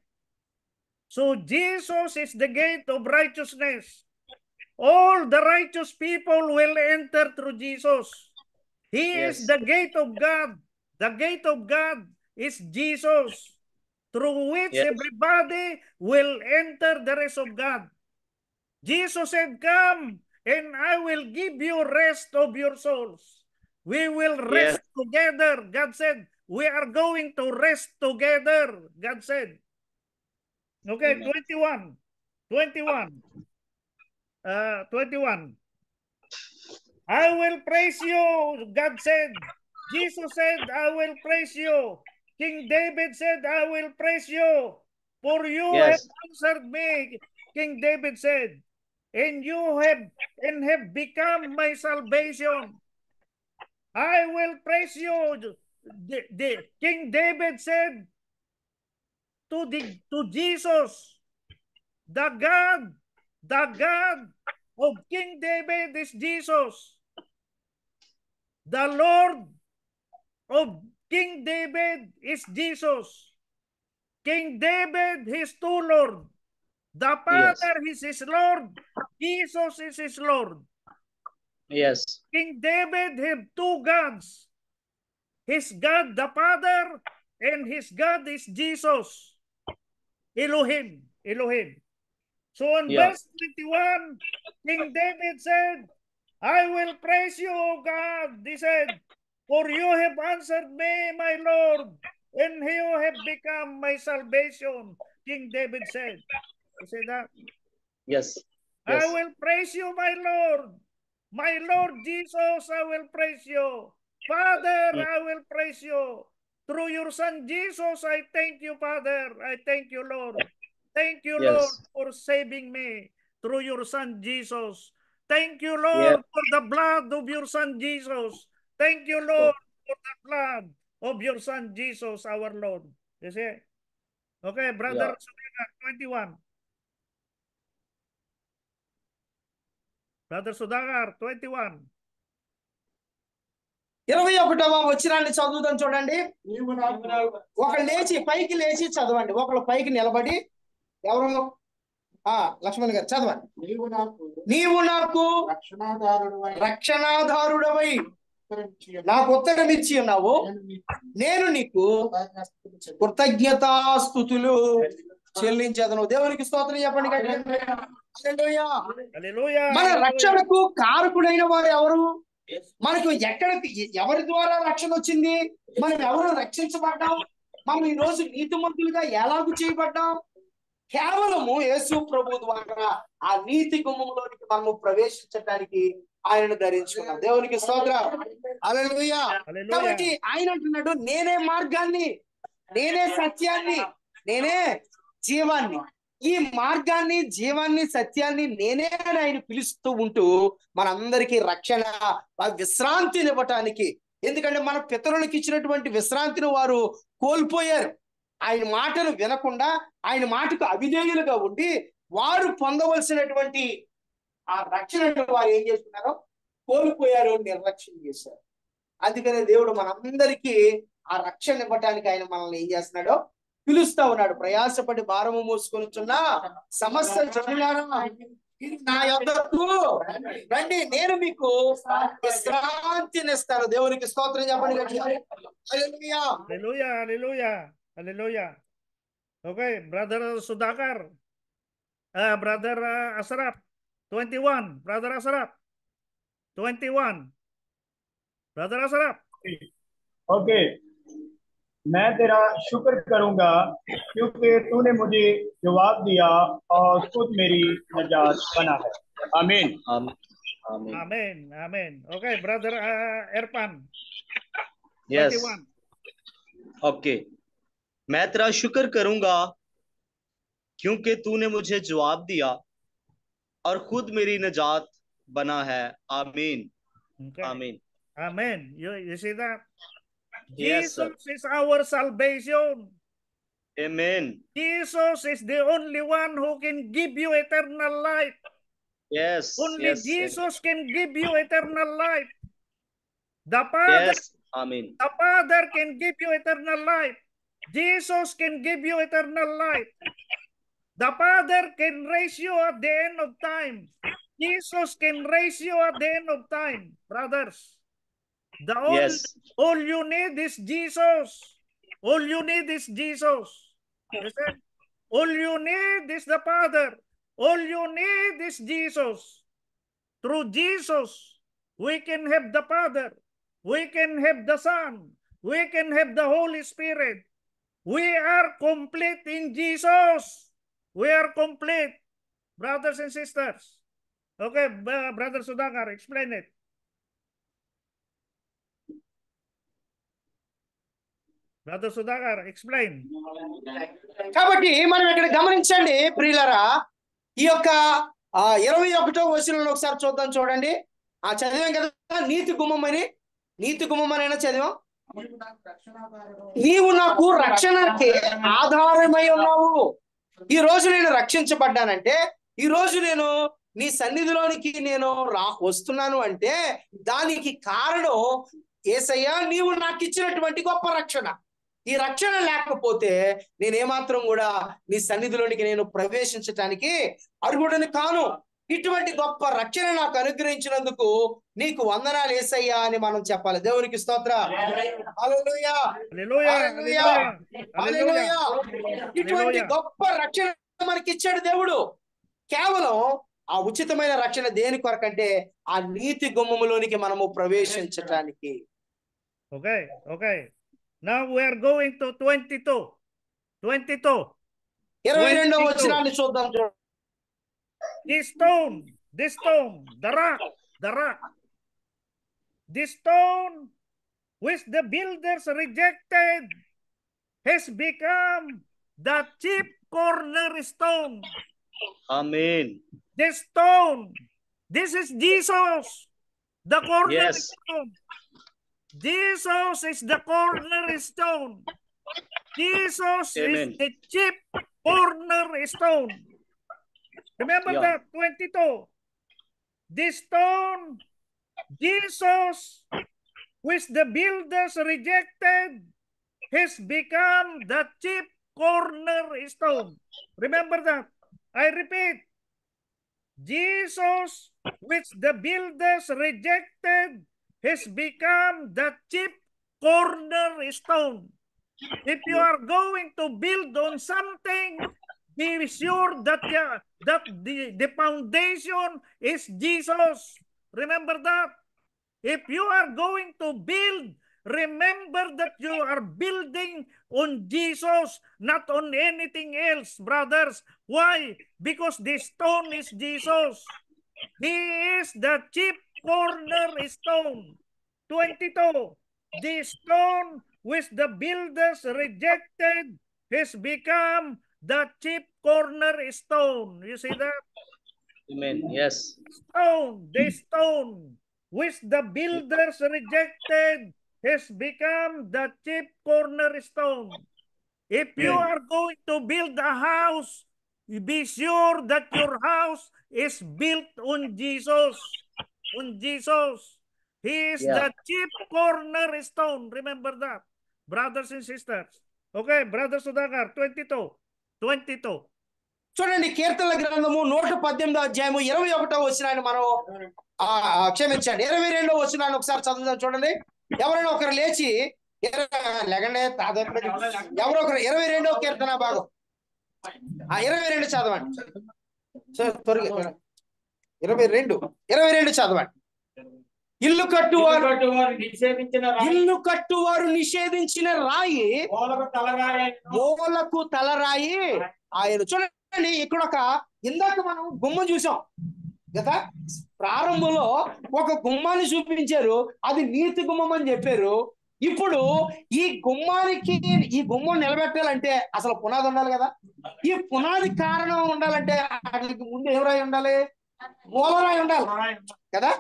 Jesus is the gate of righteousness. All the righteous people will enter through Jesus. He is the gate of God. The gate of God is Jesus, through which everybody will enter the rest of God. Jesus said, "Come, and I will give you rest of your souls." We will rest together. God said, we are going to rest together. God said. Okay, 21. 21. I will praise you, God said. Jesus said, I will praise you. King David said, I will praise you. For you have Yes. answered me, King David said, and you have become my salvation. I will praise you. King David said to Jesus, the God of King David is Jesus. The Lord of King David is Jesus. King David is two Lord. The Father is his Lord. Jesus is his Lord. Yes. King David have two gods. His God the Father and his God is Jesus. Elohim. So in Yeah. verse 21, King David said, I will praise you, O God. He said, for you have answered me, my Lord, and you have become my salvation. King David said. You say that? Yes. I Yes. will praise you, my Lord. My Lord Jesus, I will praise you. Father, I will praise you. Through your Son Jesus, I thank you, Father. I thank you, Lord. Thank you, Lord, Yes. for saving me through your Son Jesus. Thank you, Yeah. Lord, for the blood of your Son Jesus. Thank you, Lord, for the blood of your Son Jesus, our Lord. You see? Okay, Brother Yeah. 21. Brother Sudhakar, 21. 21వ వచనాన్ని చదువుదాం చూడండి. ఒకళ్ళు లేచి పైకి లేచి చదవండి. ఒకళ్ళు పైకి నిలబడి ఎవరు లక్ష్మణ్ గారు చదవండి. నీవు నాకు రక్షణాధారుడవై నాకు ఉత్తరం ఇచ్చి ఉన్నావు. నేను నీకు కృతజ్ఞతాస్తుతులు చెల్లించదను. దేవునికి స్తోత్రం చెప్పండి. హల్లెలూయా. మన రక్షణకు కారకుడైన వారు ఎవరు? మనకు ఎవరి ద్వారా రక్షణ వచ్చింది? మనం ఎవరు రక్షించబడ్డాం? మనం ఈ రోజు నీతిమంతులుగా ఎలాగూ చేయబడ్డాం? కేవలము యేసు ప్రభు ద్వారా ఆ నీతి గుమ్మములోనికి మనము ప్రవేశించడానికి ఆయనను ధరించుకున్నాం. దేవునికి స్తోత్రం. హల్లెలూయా. కాబట్టి ఆయన అంటున్నాడు, నేనే మార్గాన్ని, నేనే సత్యాన్ని, నేనే జీవాన్ని. ఈ మార్గాన్ని, జీవాన్ని, సత్యాన్ని నేనే అని ఆయన పిలుస్తూ ఉంటూ మనందరికీ రక్షణ, విశ్రాంతిని ఇవ్వటానికి. ఎందుకంటే మన పితరులకు ఇచ్చినటువంటి విశ్రాంతిని వారు కోల్పోయారు. ఆయన మాటలు వినకుండా ఆయన మాటకు అవిధేయులుగా ఉండి వారు పొందవలసినటువంటి ఆ రక్షణను వారు ఏం చేస్తున్నారో కోల్పోయారు, నిర్లక్ష్యం చేశారు. అందుకనే దేవుడు మనందరికీ ఆ రక్షణ ఇవ్వటానికి ఆయన మనల్ని ఏం చేస్తున్నాడో పిలుస్తా ఉన్నాడు. ప్రయాసపడి భారము మోసుకొనుచున్న సమస్త జనులారా నా యొద్దకు రండి, నేను మీకు విశ్రాంతినిస్తాను. దేవునికి స్తోత్రం చెప్పండి. హల్లెలూయా. Hallelujah, hallelujah, hallelujah. Okay, Brother Sudhakar, Brother Asraf, 21, Brother Asraf, 21, Brother Asraf. Okay, मैं तेरा शुक्र करूंगा क्योंकि तूने मुझे जवाब दिया और खुद मेरी नजात बना है. आमीन. Amen. Amen. Amen, amen. Okay, Brother Erpan, Yes. 21. Okay, मैं तेरा शुक्र करूंगा क्योंकि तूने मुझे जवाब दिया और खुद मेरी नजात बना है. आमीन. Okay. आमीन. Amen. You see that? Yes, sir. Jesus is our salvation. Amen. Jesus is the only one who can give you eternal life. Yes. Only Yes. Jesus can give you eternal life. The Father, Yes. Amen. the Father can give you eternal life. Jesus can give you eternal life. The Father can raise you at the end of time. Jesus can raise you at the end of time, brothers. Yes. All you need is Jesus. All you need is Jesus. Listen. All you need is the Father. All you need is Jesus. Through Jesus, we can have the Father. We can have the Son. We can have the Holy Spirit. We are complete in Jesus. We are complete, brothers and sisters. Okay, Brother Sudhakar, explain it. Brother Sudhakar, explain. కాబట్టి మనం ఇక్కడ గమనించండి ప్రియులరా, ఈ యొక్క 21వ వచనంలో ఒకసారి చూద్దాం. చూడండి, చదివాం కదా, నీతి గుమ్మం అని. నీతి గుమ్మం అయినా చదివాం. నీవు నాకు రక్షణకి ఆధారమై ఉన్నావు. ఈ రోజు నేను రక్షించబడ్డానంటే, ఈ రోజు నేను నీ సన్నిధిలోనికి నేను వస్తున్నాను అంటే దానికి కారణం యేసయ్యా, నీవు నాకు ఇచ్చినటువంటి గొప్ప రక్షణ. ఈ రక్షణ లేకపోతే నేనేమాత్రం కూడా నీ సన్నిధిలోనికి నేను ప్రవేశించటానికి అర్హుడని కాను. ఇటువంటి గొప్ప రక్షణ నాకు అనుగ్రహించినందుకు నీకు వందనాలు యేసయ్యా అని మనం చెప్పాలి. దేవునికి స్తోత్రం. హల్లెలూయా, హల్లెలూయా, హల్లెలూయా. ఇటువంటి గొప్ప రక్షణ మనకి ఇచ్చాడు దేవుడు. కేవలం ఆ ఉచితమైన రక్షణ దేని కొరకంటే ఆ నీతి గుమ్మములోనికి మనము ప్రవేశించటానికి. Okay, okay. Now we are going to 22. 22వ వచనాన్ని చూద్దాం. This stone, the rock, this stone which the builders rejected has become the chief cornerstone. Amen. This stone, this is Jesus, the cornerstone. Jesus is the cornerstone. Jesus Amen. is the chief cornerstone. Remember that, 22. This stone, Jesus, which the builders rejected, has become the chief cornerstone. Remember that. I repeat, Jesus, which the builders rejected, has become the chief cornerstone. If you are going to build on something, be sure that the foundation is Jesus. Remember that. If you are going to build, remember that you are building on Jesus, not on anything else, brothers. Why? Because the stone is Jesus. He is the chief cornerstone. 22. The stone which the builders rejected has become the chief cornerstone. You see that? Amen. Yes. The stone which the builders rejected has become the chief cornerstone. If you are going to build a house, be sure that your house is built on Jesus. On Jesus. He is the chief cornerstone. Remember that, brothers and sisters. Okay, Brother Sudhakar, 22. చూడండి, కీర్తనల గ్రంథము 118వ అధ్యాయము 21వ వచనాన్ని మనం క్షమించండి 22వ వచనాన్ని ఒకసారి చదువుదాం. చూడండి, ఎవరైనా ఒకరు లేచి లేకండి, ఎవరో ఒకరు 22వ కీర్తన భాగం 22 చదవండి. త్వరగా 22 చదవండి. ఇల్లు కట్టువారు నిషేధించిన రాయి మూలకు తలరాయి ఆయన. చూడండి, ఇక్కడ ఇందాక మనం గుమ్మం చూసాం కదా. ప్రారంభంలో ఒక గుమ్మాన్ని చూపించారు, అది నీతి గుమ్మం అని చెప్పారు. ఇప్పుడు ఈ గుమ్మం నిలబెట్టాలంటే అసలు పునాది ఉండాలి కదా. ఈ పునాది కారణం ఉండాలంటే వాటికి ముందు ఎవరాయి ఉండాలి? మూలరాయి ఉండాలి కదా.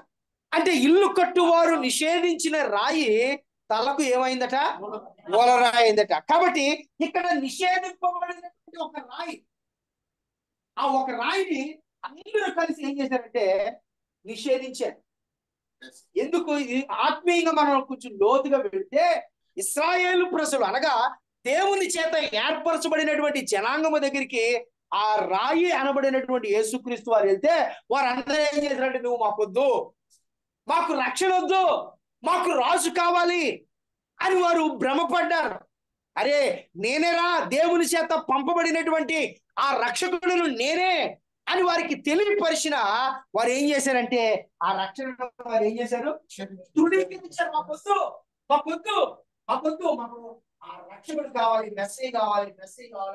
అంటే ఇల్లు కట్టువారు నిషేధించిన రాయి తలకు ఏమైందట? మూలరాయి అయిందట. కాబట్టి ఇక్కడ నిషేధింపబడినటువంటి ఒక రాయి, ఆ ఒక రాయిని అందరూ కలిసి ఏం చేశారంటే నిషేధించారు. ఎందుకు? ఆత్మీయంగా మనం కొంచెం లోతుగా వెళితే ఇశ్రాయేలు ప్రజలు అనగా దేవుని చేత ఏర్పరచబడినటువంటి జనాంగము దగ్గరికి ఆ రాయి అనబడినటువంటి యేసుక్రీస్తు వారు వెళ్తే వారందరూ ఏం చేశారంటే, నువ్వు మాకొద్దు, మాకు రక్షణ వద్దు, మాకు రాజు కావాలి అని వారు భ్రమపడ్డారు. అరే, నేనేరా దేవుని చేత పంపబడినటువంటి ఆ రక్షకుడును నేనే అని వారికి తెలియపరిచిన వారు ఏం చేశారంటే ఆ రక్షణ వారు ఏం చేశారు? తృణీకరించారు. మాకొద్దు, మాకు ఆ రక్షకుడు కావాలి, మెస్సీ కావాలి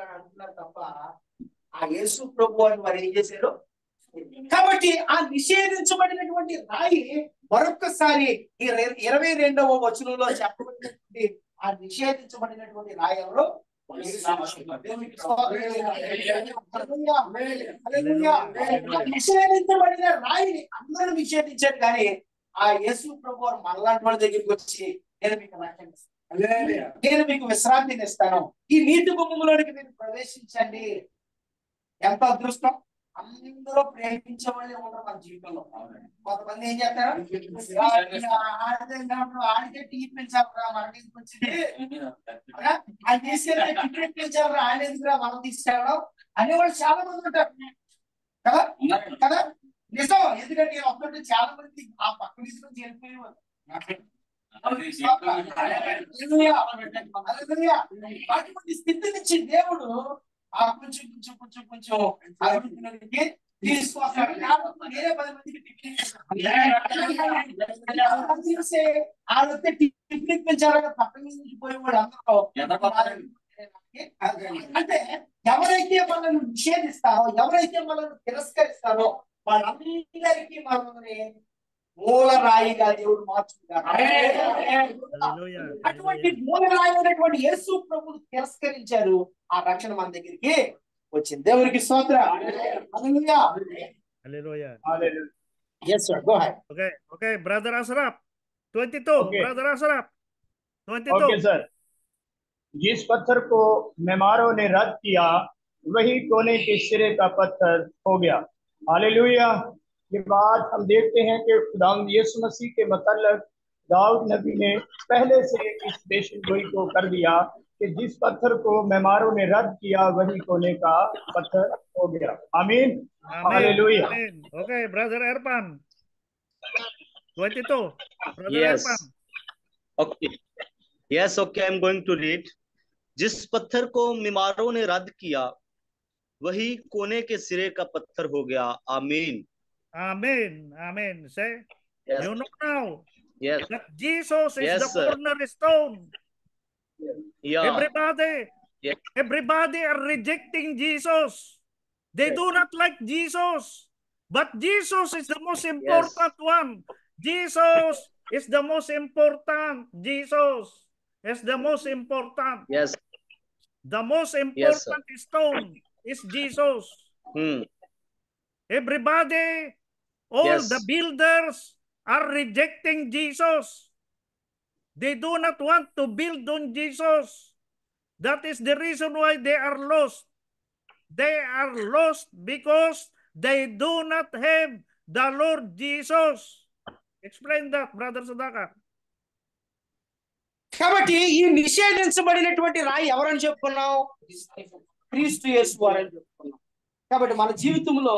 అని అనుకున్నారు తప్ప ఆ యేసు ప్రభు అని వారు ఏం చేశారు? కాబట్టి ఆ నిషేధించబడినటువంటి రాయి మరొక్కసారి ఈ 22వ వచనంలో చెప్పబడినటువంటి ఆ నిషేధించబడినటువంటి రాయి ఎవరు? నిషేధించబడిన రాయిని అందరూ నిషేధించారు, కానీ ఆ యేసు ప్రభు వారు మనలాంటి వాళ్ళ దగ్గరికి వచ్చి నేను మీకు రక్షణ ఇస్తాను, నేను మీకు విశ్రాంతిని ఇస్తాను, ఈ నీతి గుమ్మలోనికి మీరు ప్రవేశించండి. ఎంత అదృష్టం! అందరూ ప్రేమించే వాళ్ళే ఉంటారు మన జీవితంలో. కొంతమంది ఏం చేస్తారు, ఆడితే టీ పెంచాలరా మన ఇంటికి వచ్చింది, ఆయన తీసుకెళ్తే టికెట్ పెంచాలరా ఆయన ఎందుకురా మనం తీసుకెళ్ళడం అనేవాళ్ళు చాలా మంది ఉంటారు కదా కదా. నిజం, ఎందుకంటే ఒక్కటి చాలా మంది ఆ పక్క నుంచి వెళ్ళిపోయేవారు. అటువంటి స్థితి నుంచి దేవుడు ఆ కొంచెం కొంచెం కొంచెం కొంచెం అభివృద్ధిలోకి తీసుకొస్తాడు. నేనే 10 మందికి టిఫిన్ పెంచాలని పక్కన నుంచి పోయేవాడు అందరూ. అంటే ఎవరైతే మనల్ని నిషేధిస్తారో, ఎవరైతే మనల్ని తిరస్కరిస్తారో వాళ్ళందరికీ మనల్ని మూల రాయిగా దేవుడు మార్చుకుంటారు. అటువంటి మూల రాయి అయినటువంటి యేసు ప్రభువును తిరస్కరించారు, ఆ రక్షణ మన దగ్గరికి వచ్చింది. దేవునికి స్తోత్రం. హల్లెలూయా. Hallelujah. Yes sir, go ahead. Okay, brother Ashraf 22. Okay. Brother Ashraf 22. Okay sir. जिस पत्थर को मेमारों ने रद्द किया वही कोने के सिरे का पत्थर हो गया। हालेलुया। ये बात हम देखते हैं कि खुदावंद यीशु मसीह के मतलब दाऊद नबी ने पहले से इस पेशगोई को कर दिया कि जिस पत्थर को मेमारों ने रद्द किया वही कोने का पत्थर हो गया। आमीन। Hallelujah. Okay, brother Erpan 22. Brother Yes. Erpan. Okay. Yes, okay, I'm going to read. जिस पत्थर को मीमारों ने रद्द किया वही कोने के सिरे का पत्थर हो गया। आमीन। Amen. Amen. Say, Yes. you know now Yes. that Jesus is Yes, the sir. cornerstone. Yeah. Everybody are rejecting Jesus. They do not like Jesus, but Jesus is the most important one. Jesus is the most important. Jesus is the most important. Yes. The most important stone is Jesus. Everybody, all Yes. the builders are rejecting Jesus. They do not want to build on Jesus. That is the reason why they are lost. They are lost because they do not have the Lord Jesus. Explain that, Brother Sadaka. కాబట్టి ఈ నిషేధించబడినటువంటి రాయి ఎవరని చెప్పుకున్నాం? క్రీస్తు యేసు వారని చెప్పుకున్నాం. కాబట్టి మన జీవితంలో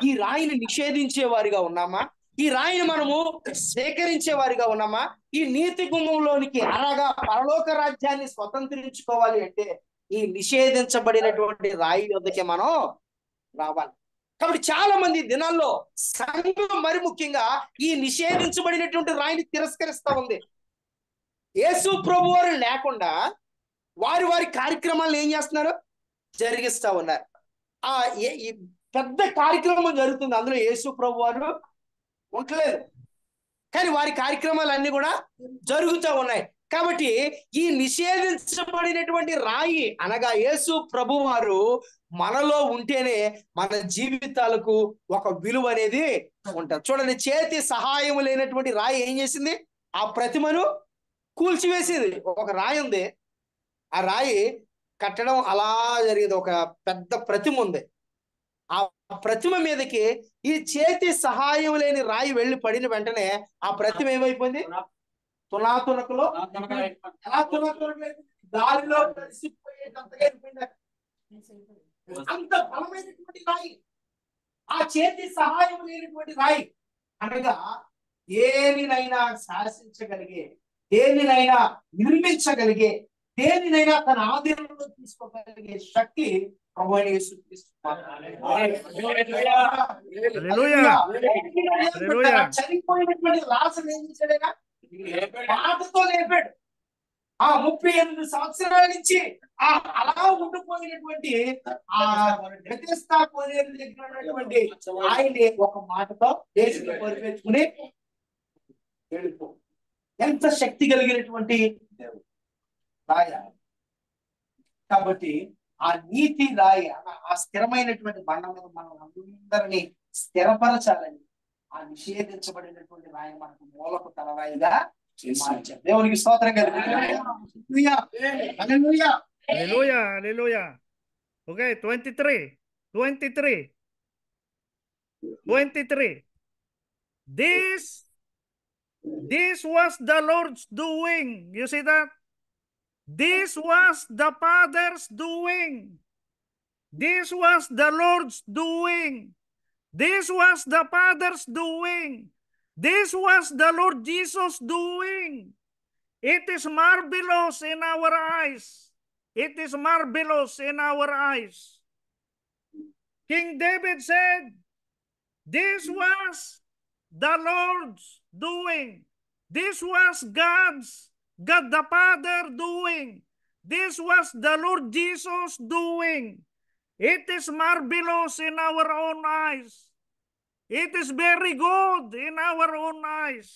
ఈ రాయిని నిషేధించే వారిగా ఉన్నామా? ఈ రాయిని మనము సేకరించే వారిగా ఉన్నామా? ఈ నీతి గుమ్మంలోనికి అనగా పరలోక రాజ్యాన్ని స్వతంత్రించుకోవాలి అంటే ఈ నిషేధించబడినటువంటి రాయి వద్దకే మనం రావాలి. కాబట్టి చాలా మంది దినాల్లో సంఘం మరి ముఖ్యంగా ఈ నిషేధించబడినటువంటి రాయిని తిరస్కరిస్తా ఉంది. యేసు ప్రభు వారు లేకుండా వారి వారి కార్యక్రమాలను ఏం చేస్తున్నారు? జరిగిస్తా ఉన్నారు. ఈ పెద్ద కార్యక్రమం జరుగుతుంది, అందులో యేసు ప్రభు వారు ఉండలేదు, కానీ వారి కార్యక్రమాలన్నీ కూడా జరుగుతూ ఉన్నాయి. కాబట్టి ఈ నిషేధించబడినటువంటి రాయి అనగా యేసు ప్రభు వారు మనలో ఉంటేనే మన జీవితాలకు ఒక విలువ అనేది ఉంటుంది. చూడండి, చేతి సహాయం లేనటువంటి రాయి ఏం చేసింది? ఆ ప్రతిమను కూల్చివేసింది. ఒక రాయి ఉంది, ఆ రాయి కట్టడం అలా జరిగింది. ఒక పెద్ద ప్రతిమ ఉంది, ఆ ప్రతిమ మీదకి ఈ చేతి సహాయం లేని రాయి వెళ్ళి పడిన వెంటనే ఆ ప్రతిమ ఏమైపోయింది? తునాతునకలో గాలిలో కలిసిపోయేటంతగా అయిపోయింది. అంత బలమైనటువంటి రాయి, ఆ చేతి సహాయం లేనటువంటి రాయి అనగా దేనినైనా శాసించగలిగే, దేనినైనా నిర్మించగలిగే, దేనినైనా తన ఆధీనంలో తీసుకోగలిగే శక్తి ప్రభు అయిన యేసుక్రీస్తు. చనిపోయినటువంటి లాజరును ఏం చేశాడైనా? మాటతో లేపాడు. ఆ 38 సంవత్సరాల నుంచి అలా ఉండిపోయినటువంటి ఆ బెతెస్దా కోనేరు దగ్గర ఉన్నటువంటి ఆయన్ని ఒక మాటతో దేశంలో పరిపెట్టుకుని వెళ్ళిపో. ఎంత శక్తి కలిగినటువంటి రాయ. కాబట్టి ఆ నీతి రాయి, ఆ స్థిరమైనటువంటి బండ మీద మనం అందరినీ స్థిరపరచాలని ఆ నిషేధించబడినటువంటి రాయి మనకు మూలకు తలరాయిగా మార్చారు. దేవునికి స్తోత్రం Hallelujah, hallelujah. Okay, 23. This was the Lord's doing. You see that? This was the Father's doing. This was the Lord's doing. This was the Father's doing. This was the Lord Jesus doing. It is marvelous in our eyes. It is marvelous in our eyes. King David said, this was the Lord's doing. This was God the Father doing. This was the Lord Jesus doing. It is marvelous in our own eyes. It is very good in our own eyes.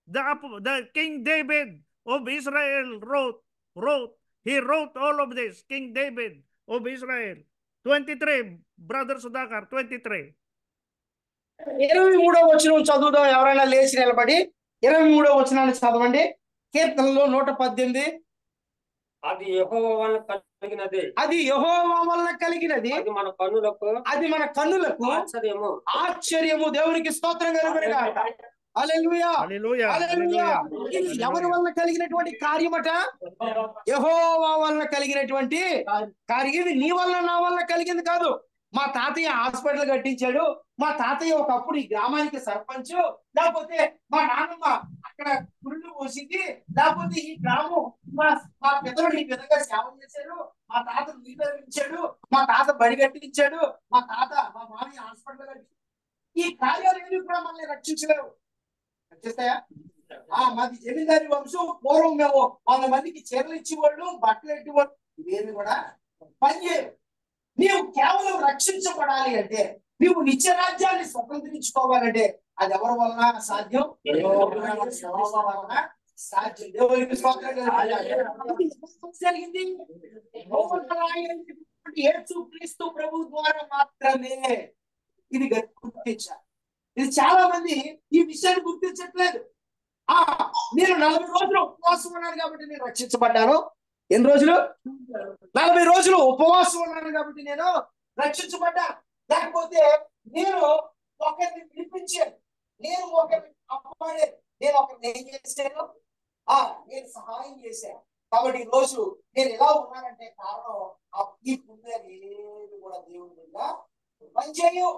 The King David of Israel wrote. He wrote all of this. King David of Israel. 23, Brother Sudhakar, 23. 23వ వచనం చదువుదాం. ఎవరైనా లేచి నిలబడి 23వ వచనాన్ని చదవండి. కీర్తనలో 118. అది యెహోవా వలన కలిగినది. అది యెహోవా వలన కలిగినది. అది మన కన్నులకు ఆశ్చర్యము. దేవునికి స్తోత్రం కలుగునుగా. హల్లెలూయా, Hallelujah, హల్లెలూయా. hallelujah. ఇది ఎవరి వలన కలిగినటువంటి కార్యమట? యెహోవా వలన కలిగినటువంటి కార్యం. ఇది నీ వలన నా వలన కలిగింది కాదు. మా తాతయ్య హాస్పిటల్ కట్టించాడు, మా తాతయ్య ఒకప్పుడు ఈ గ్రామానికి సర్పంచ్, లేకపోతే మా నాన్నమ్మ అక్కడ గుళ్ళు పోసింది, లేకపోతే ఈ గ్రామం మా పెద్దలు ఈ విధంగా సేవ చేశారు, మా తాత నీళ్ళు, మా తాత బడి కట్టించాడు, మా మామయ్య హాస్పిటల్ కట్టి. ఈ కార్యాలు ఏవి కూడా మనల్ని రక్షించలేవు. రక్షిస్తాయా? మాది జమీందారి వంశం. పూర్వం మేము 100 మందికి చీరలు ఇచ్చేవాళ్ళు, బట్టలు ఎట్టేవాళ్ళు. ఇవేమి కూడా పనిచేయవు. నీవు కేవలం రక్షించబడాలి అంటే, నీవు నిత్య రాజ్యాన్ని స్వతంత్రించుకోవాలంటే అది ఎవరి వలన సాధ్యం? యెహోవా వలన సాధ్యం. దేవునికి స్తోత్రం జరిగింది. యేసుక్రీస్తు ప్రభు ద్వారా మాత్రమే. ఇది గుర్తించాలి. ఇది చాలా మంది ఈ విషయాన్ని గుర్తించట్లేదు. నేను 40 రోజులు ఉపవాసం ఉన్నాను కాబట్టి నేను రక్షించబడ్డాను. ఎన్ని రోజులు? 40 రోజులు ఉపవాసం ఉన్నాను కాబట్టి నేను రక్షించబడ్డా. లేకపోతే నేను ఒకరిని పిలిపించాను, నేను ఒకరిని కాపాడాను, నేను ఒకరిని ఏం చేశాను? నేను సహాయం చేశాను. కాబట్టి ఈ రోజు నేను ఎలా ఉన్నానంటే కారణం ఈ పుణ్యాలు ఏది కూడా దేవుని మీద పనిచేయు.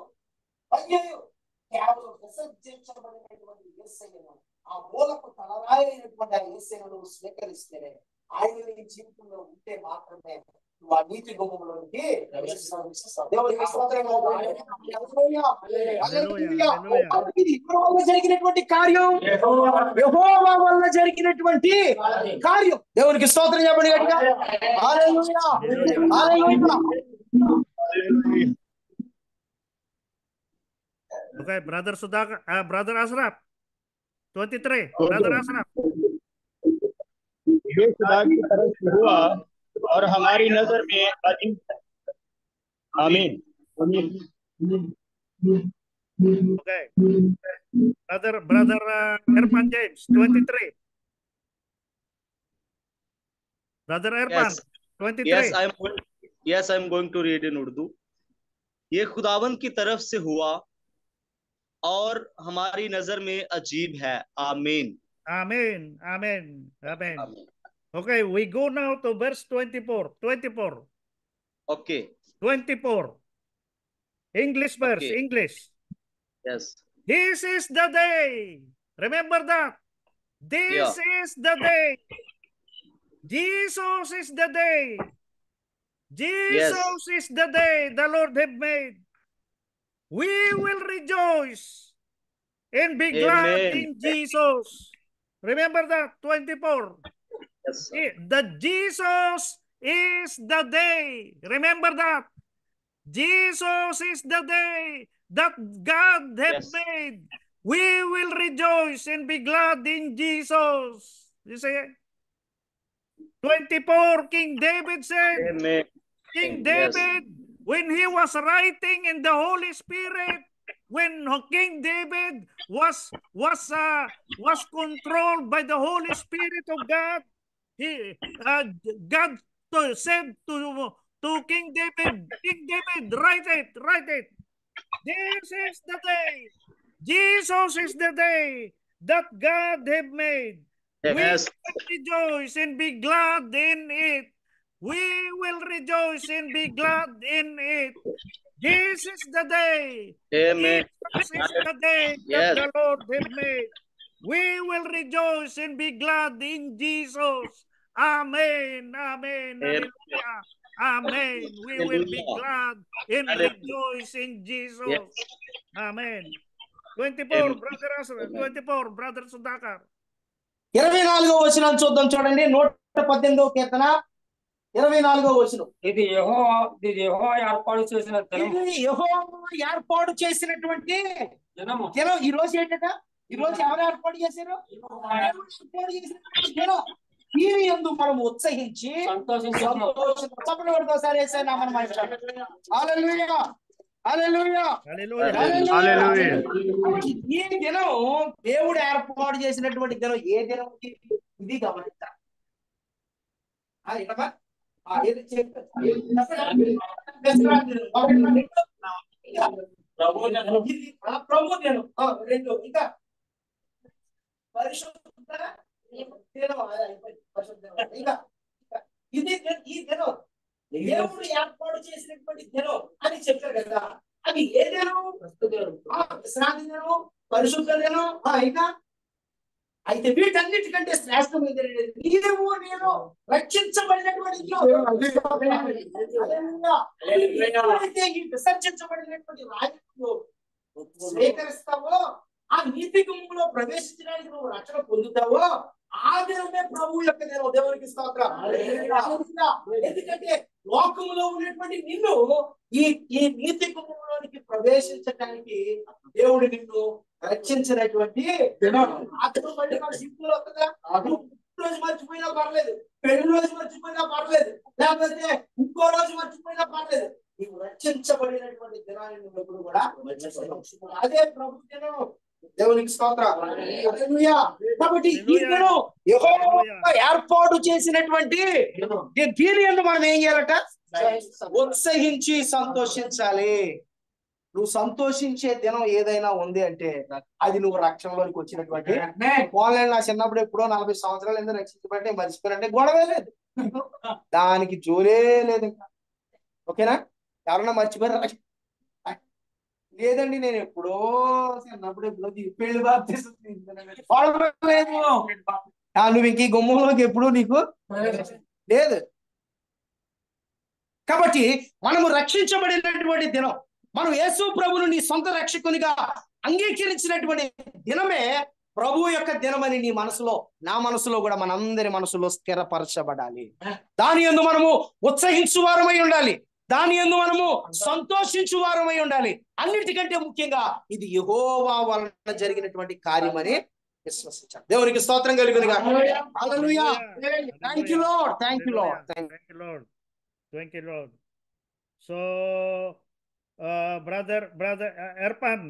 కేవలం విసర్జించబడినటువంటి యేసయ్యను, ఆ మూలకు తలరాయినటువంటి ఆ యేసయ్యను స్వీకరిస్తేనే, ఆయన నీ జీవితంలో ఉంటే మాత్రమే నువ్వు ఆ నీతి గుమ్మంలోకి జరిగినటువంటి కార్యం, యెహోవా వల్ల జరిగినటువంటి కార్యం. దేవునికి స్తోత్రం చెప్పండి గట్టిగా. హల్లెలూయా, హల్లెలూయా. Okay, Brother Sudhakar, Brother Ashraf, 23, Brother Ashraf. ये खुदा की तरफ से हुआ और हमारी नजर में अजीब है। आमीन। Okay, Brother Irfan James, 23. Brother Irfan, Yes. 23. Yes, I'm going to read in Urdu. ये खुदावन की तरफ से हुआ और हमारी नजर में अजीब है। आमीन। Amen, amen, amen. Okay, we go now to verse 24. 24. Okay. 24. English verse, Okay. English. Yes. This is the day. Remember that. This is the day. Jesus is the day. Jesus is the day the Lord have made. We will rejoice and be glad Amen. in Jesus. Remember that, 24. Yes, sir. That Jesus is the day. Remember that. Jesus is the day that God hath Yes. made. We will rejoice and be glad in Jesus. You see it? 24, King David said, Amen. King Yes. David, when he was writing in the Holy Spirit, when King David was controlled by the Holy Spirit of God, he God said to King David, write it. This is the day. Jesus is the day that God have made. We Yes. will rejoice and be glad in it. We will rejoice and be glad in it. This is the day. Amen. This is the day that Yes. the Lord have made. We will rejoice and be glad in Jesus. Amen. Amen. Amen. Hallelujah. Amen. We will be Hallelujah. glad and Hallelujah. rejoice in Jesus. Yes. Amen. 24, Amen. Brother Asra. Amen. 24, Brother Sudhakar. 24వ వచనం చూద్దాం చూడండి. 118వ కీర్తన 24వ వచనం. ఇది యెహోవా ఏర్పాటు చేసిన దినము. ఇది యెహోవా ఏర్పాటు చేసినటువంటి దినము. దినం. ఈ రోజు ఏంటట? ఈ రోజు ఎవరు ఏర్పాటు చేశారు? దేవుడు ఏర్పాటు చేసినటువంటి దినం. దీని యందు మనం ఉత్సహించి సంతోషించుదాము. చప్పట్లు కొడుతూ ఒకసారి యేసయ్య నామమున మహిమ. హల్లెలూయా. హల్లెలూయా. Hallelujah. హల్లెలూయా. Hallelujah. ఈ దినం దేవుడు ఏర్పాటు చేసినటువంటి దినం. ఏ దినం ఇది గమనించాలి. ఏంటమ్మా? ఏది చెప్పు. ప్రభు దినము. ఇది ప్రభు దినం. రెండు ఇంకా పరిశుద్ధ దినం. పరిశుద్ధ దినం. ఇంకా ఇది ఈ దినం దేవుడు ఏర్పాటు చేసినటువంటి దినం అని చెప్పారు కదా. అది ఏ దినం? విశ్రాంతి దినం, పరిశుద్ధ దినం. ఇంకా అయితే వీటన్నిటికంటే శ్రేష్టమైన నీవు నేను రక్షించబడినటువంటి అయితే ఈ విసర్జించబడినటువంటి రాజ్యంలో స్వీకరిస్తావో, ఆ నీతి గుమ్ములో ప్రవేశించడానికి నువ్వు రక్షణ పొందుతావో, ఆ దినమే ప్రభు యొక్క దినం. దేవునికి స్తోత్రం. ఎందుకంటే లోకములో ఉన్నటువంటి నిన్ను ఈ నీతి గుమ్ములోనికి ప్రవేశించడానికి దేవుడు నిన్ను రక్షించినటువంటి దినం. ఆ దినం మళ్ళీ మన సింపుల్ వస్తుందా? రోజు మర్చిపోయినా పర్లేదు, పెళ్లి రోజు మర్చిపోయినా పర్లేదు, లేకపోతే ఇంకో రోజు మర్చిపోయినా పర్లేదు. నీవు రక్షించబడినటువంటి దినాన్ని నువ్వు ఎప్పుడు కూడా మర్చిపోవు. అదే ప్రభు దినం. దేవునికి స్తోత్రం. హల్లెలూయా. కాబట్టి ఈ దినం యెహోవా ఏర్పాటు చేసినటువంటి దీని యందు మనం ఏం చేయాలట? ఉత్సహించి సంతోషించాలి. నువ్వు సంతోషించే దినం ఏదైనా ఉంది అంటే అది నువ్వు రక్షణలోనికి వచ్చినటువంటి. పోన్లే, నా చిన్నప్పుడు ఎప్పుడో 40 సంవత్సరాలు ఎందుకు రక్షించబట్టే మర్చిపోయారంటే గొడవే లేదు, దానికి జోలే లేదు. ఇంకా ఓకేనా? ఎవరన్నా మర్చిపోయారా? లేదండి, నేను ఎప్పుడో చిన్నప్పుడు ఎప్పుడో పెళ్లి బాప్తిసం లేదు. నువ్వు ఇంక ఈ గుమ్మంలోకి ఎప్పుడు నీకు లేదు. కాబట్టి మనము రక్షించబడినటువంటి దినం, మనం యేసు ప్రభువును నీ సొంత రక్షకునిగా అంగీకరించినటువంటి దినమే ప్రభు యొక్క దినమని నీ మనసులో, నా మనసులో కూడా, మనందరి మనసులో స్థిరపరచబడాలి. దాని యందు మనము ఉత్సహించు వారమై ఉండాలి. దాని యందు మనము సంతోషించు వారమై ఉండాలి. అన్నిటికంటే ముఖ్యంగా ఇది యెహోవా వలన జరిగినటువంటి కార్యమని విశ్వసించాలి. దేవునికి స్తోత్రం కలుగునుగా. Hallelujah. Thank you Lord. Thank you Lord. Thank you, Lord. Thank you, Lord. So, brother Erpan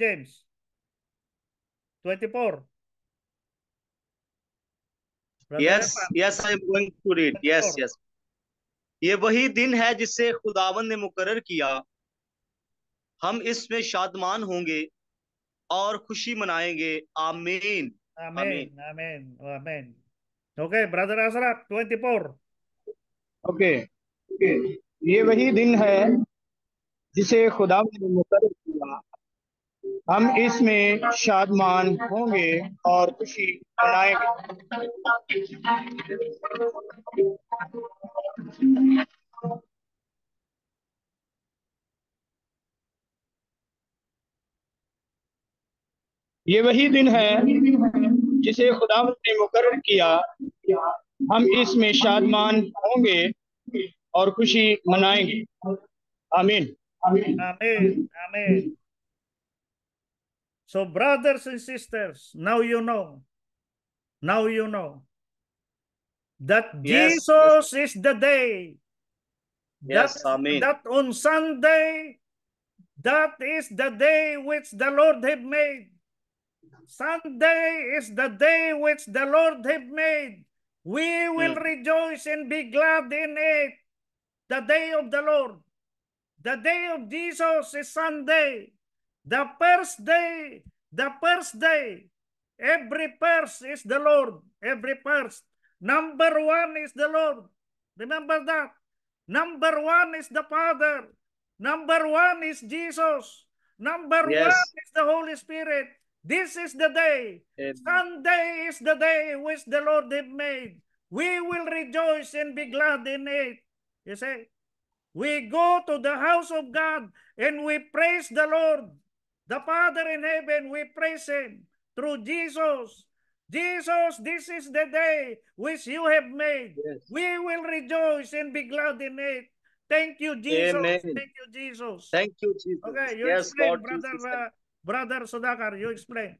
James, 24. Brother Yes, Erpan, yes, I am going to read. Yes, 24. yes. ये वही दिन है जिसे खुदावन ने मुकर्रर किया। हम इसमें शादमान होंगे और खुशी मनाएंगे। आमीन। Amen. Amen. Amen. Okay, brother Asra, 24. Okay, ये वही दिन है जिसे खुदा ने मुकर्रर किया। हम इसमें शादमान होंगे और खुशी मनाएंगे। ये वही दिन है जिसे खुदावंद ने मुकर्रर किया, हम इसमें शादमान होंगे और खुशी मनाएंगे। आमीन। Amen. Amen. So, brothers and sisters, now you know that Yes. Jesus is the day. Yes, amen. That on Sunday, that is the day which the Lord have made. Sunday is the day which the Lord have made. We will rejoice and be glad in it. The day of the Lord. The day of Jesus is Sunday. The first day. Every first is the Lord. Every first. Number one is the Lord. Remember that. Number one is the Father. Number one is Jesus. Number one is the Holy Spirit. This is the day. Sunday is the day which the Lord have made. We will rejoice and be glad in it. You see? We go to the house of God and we praise the Lord. The Father in heaven, we praise Him through Jesus. Jesus, this is the day which you have made. We will rejoice and be glad in it. Thank you, Jesus. Amen. Thank you, Jesus. Thank you, Jesus. Okay, you Yes, explain, Lord brother, Jesus. brother Sudhakar, you explain.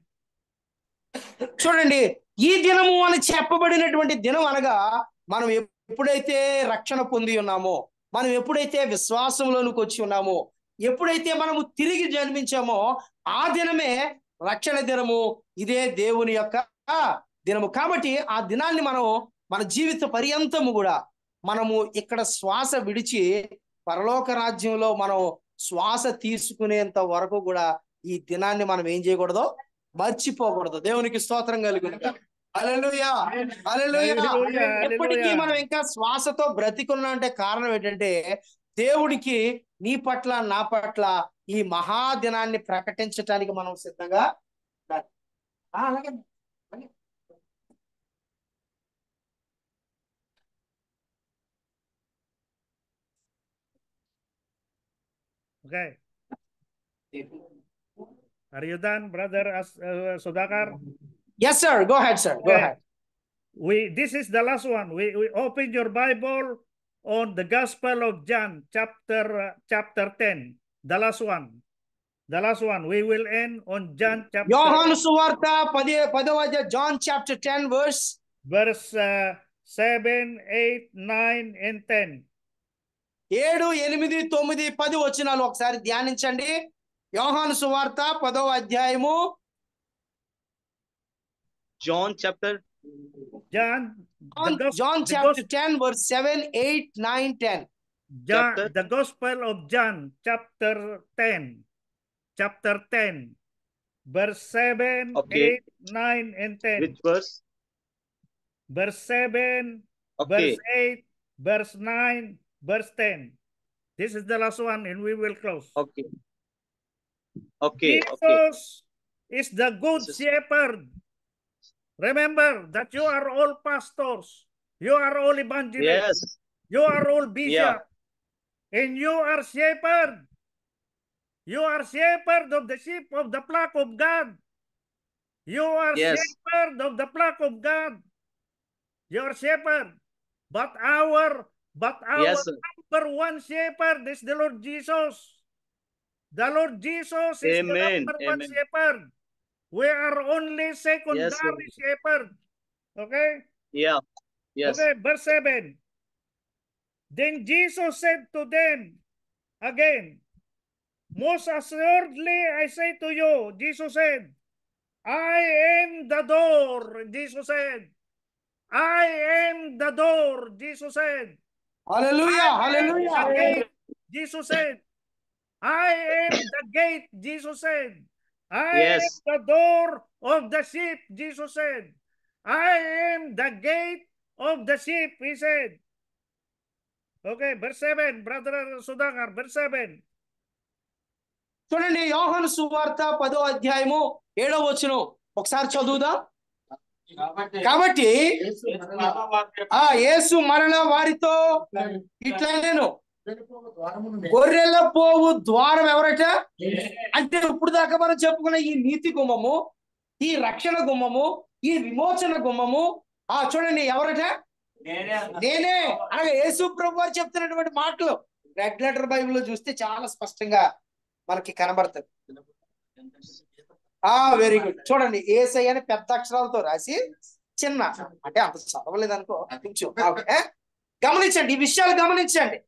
చూడండి, ఈ దినము అని చెప్పబడినటువంటి దినం అనగా మనం ఎప్పుడైతే రక్షణ పొంది ఉన్నామో, మనం ఎప్పుడైతే విశ్వాసంలోనికి వచ్చి ఉన్నామో, ఎప్పుడైతే మనము తిరిగి జన్మించామో ఆ దినమే రక్షణ దినము. ఇదే దేవుని యొక్క దినము. కాబట్టి ఆ దినాన్ని మనం మన జీవిత పర్యంతము కూడా మనము ఇక్కడ శ్వాస విడిచి పరలోక రాజ్యంలో మనం శ్వాస తీసుకునేంత వరకు కూడా ఈ దినాన్ని మనం ఏం చేయకూడదు, మర్చిపోకూడదు. దేవునికి స్తోత్రం కలుగును. హల్లెలూయా, హల్లెలూయా. ఎప్పటికీ మనం ఇంకా శ్వాసతో బ్రతికున్నా అంటే కారణం ఏంటంటే దేవుడికి నీ పట్ల నా పట్ల ఈ మహాదినాన్ని ప్రకటించటానికి మనం సిద్ధంగా ఉండాలి. అలాగే Okay. Are you done, brother Sudhakar? Yes, sir. Go ahead, sir. Go ahead. This is the last one. We open your Bible on the Gospel of John, chapter 10. The last one. The last one. We will end on John chapter. యోహాను సువార్త 10వ John chapter 10 verse 7, 8, 9 and 10. 7, 8, 9, 10 వచనాలు ఒకసారి ధ్యానించండి. యోహాను సువార్త 10వ అధ్యాయము. John chapter 10 verse 7, 8, 9, 10. The Gospel of John chapter 10. Chapter 10. Verse 7, 8, 9 and 10. Which verse? Verse 7, verse 8, verse 9, verse 10. This is the last one and we will close. Okay. Jesus is the good shepherd. Remember that you are all pastors. You are all evangelists. Yes. You are all bishops. And you are shepherd. You are shepherd of the sheep of the flock of God. You are shepherd of the flock of God. You are shepherd. But our number one shepherd is the Lord Jesus. The Lord Jesus is the number one shepherd. We are only secondary shepherd. Okay? Yeah. Yes. Okay, verse 7. Then Jesus said to them again, most assuredly I say to you, Jesus said, I am the door. Jesus said, I am the door. Jesus said, Hallelujah, hallelujah. The gate. Jesus said, I am the gate. Jesus said, I am the door of the sheep. Jesus said, I am the gate of the sheep. He said. Okay, verse 7, brother Sudhakar, verse 7. చూడండి, యోహాను సువార్త 10వ అధ్యాయము 7వ వచనం ఒకసారి చదువుదాం. కాబట్టి యేసు మరలా వారితో ఇట్లా నేను గొర్రెల పోవు ద్వారం ఎవరట అంటే ఇప్పుడు దాకా మనం చెప్పుకున్న ఈ నీతి గుమ్మము ఈ రక్షణ గుమ్మము, ఈ విమోచన గుమ్మము చూడండి ఎవరట? నేనే అనగా యేసు ప్రభు వారు చెప్తున్నటువంటి మాటలు రెడ్ లెటర్ బైబిల్లో చూస్తే చాలా స్పష్టంగా మనకి కనబడుతుంది. Very good. చూడండి యేసయ్య అని పెద్ద అక్షరాలతో రాసి చిన్న, అంటే అంత చదవలేదు అనుకో కొంచెం. ఓకే, గమనించండి ఈ విషయాలు గమనించండి.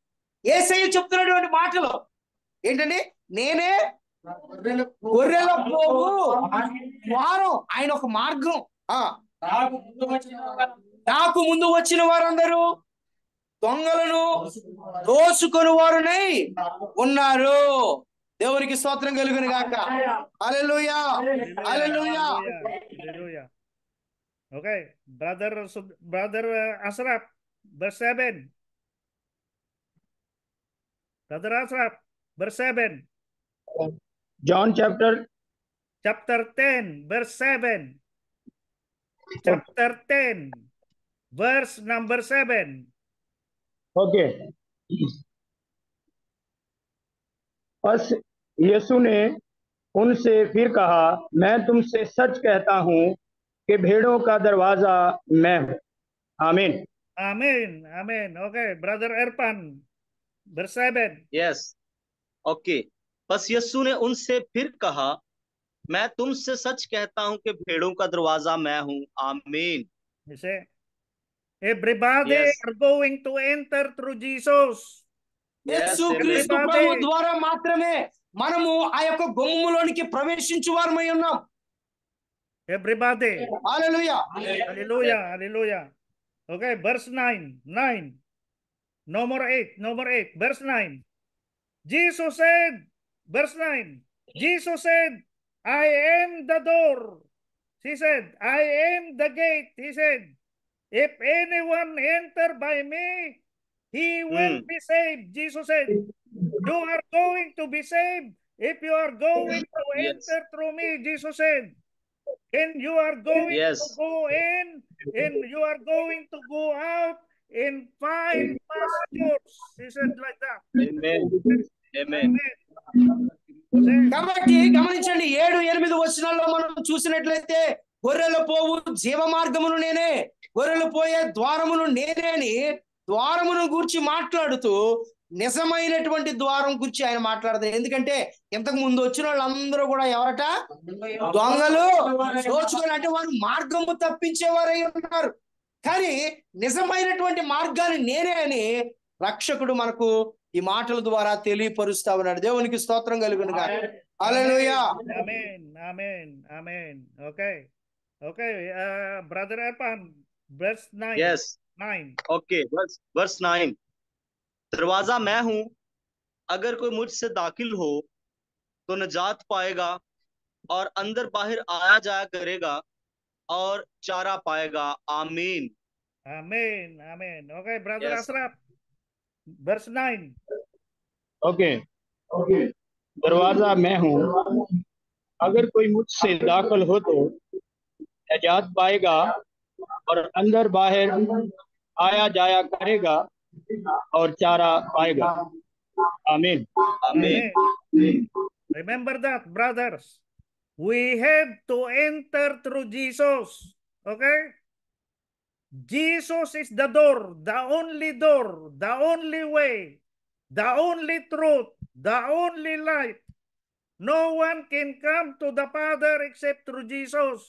యేసయ్య చెప్తున్నటువంటి మాటలు ఏంటండి? నేనే గొర్రెల పోగు ద్వారం. ఆయన ఒక మార్గం. నాకు ముందు వచ్చిన వారందరూ దొంగలను దోచుకొని వారునై ఉన్నారు. దేవునికి స్తోత్రం కలుగును గాక. హల్లెలూయా, హల్లెలూయా. Okay, brother Asraf, verse 7. Brother Asraf, verse 7. John chapter 10, verse 7. Chapter 10, verse number 7. Okay. बस यीशु ने उनसे फिर कहा, मैं तुमसे सच कहता हूँ कि भेड़ों का दरवाजा मैं हूँ। आमीन। Amen, amen. Okay, brother Erpan, verse 7. Yes okay. बस यीशु ने उनसे फिर कहा, मैं तुमसे सच कहता हूँ कि भेड़ों का दरवाजा मैं हूँ। आमीन। You see, everybody Yes. are going to enter through Jesus. Yesu Yes, క్రీస్తు amen. ప్రభు ద్వారా మాత్రమే మనము ఆ యొక్క గుమ్మములోనికి ప్రవేశించు వారమై ఉన్నాం. Everybody. Hallelujah. Hallelujah, hallelujah. Okay, verse 9. No more 8, no more 8. Verse 9. Jesus said, verse 9. Jesus said, I am the door. He said, I am the gate. He said, if anyone enter by me, he will be saved. Jesus said, you are going to be saved if you are going to Yes. enter through me. Jesus said, and you are going Yes. to go in, and you are going to go out and find pastures. He said like that. Amen. Amen. కాబట్టి గమనించండి 7-8 వచనాల్లో మనం చూసినట్లయితే గొర్రెలు పోవు జీవ మార్గమును నేనే, గొర్రెలు పోయే ద్వారమును నేనే అని ద్వారమును గురించి మాట్లాడుతూ నిజమైనటువంటి ద్వారం గురించి ఆయన మాట్లాడతారు. ఎందుకంటే ఇంతకు ముందు వచ్చిన వాళ్ళందరూ కూడా ఎవరట? దొంగలు, దోచుకొని, అంటే వారు మార్గము తప్పించేవారై ఉన్నారు. కానీ నిజమైనటువంటి మార్గాన్ని నేనే అని రక్షకుడు మనకు ఈ మాటల ద్వారా తెలియపరుస్తా ఉన్నాడు. దేవునికి స్తోత్రం కలుగును గాక. హల్లెలూయా. Amen, amen, amen. Okay, okay. Brother Erpan, verse 9. Yes. 9. Okay, verse 9। दरवाजा मैं हूं, अगर कोई मुझसे दाखिल हो तो निजात पाएगा और अंदर बाहर आया जाया करेगा और चारा पाएगा। आमीन। Amen, amen. Okay, brother Yes. Asraf, verse 9. Okay. दरवाजा मैं हूँ, अगर कोई मुझसे दाखिल हो तो निजात पाएगा और अंदर बाहर आया जाया करेगा और चारा पाएगा। आमीन। आमीन। Remember that, brothers. We have to enter through Jesus. Okay? Jesus is the door, the only way, the only truth, the only life. No one can come to the Father except through Jesus.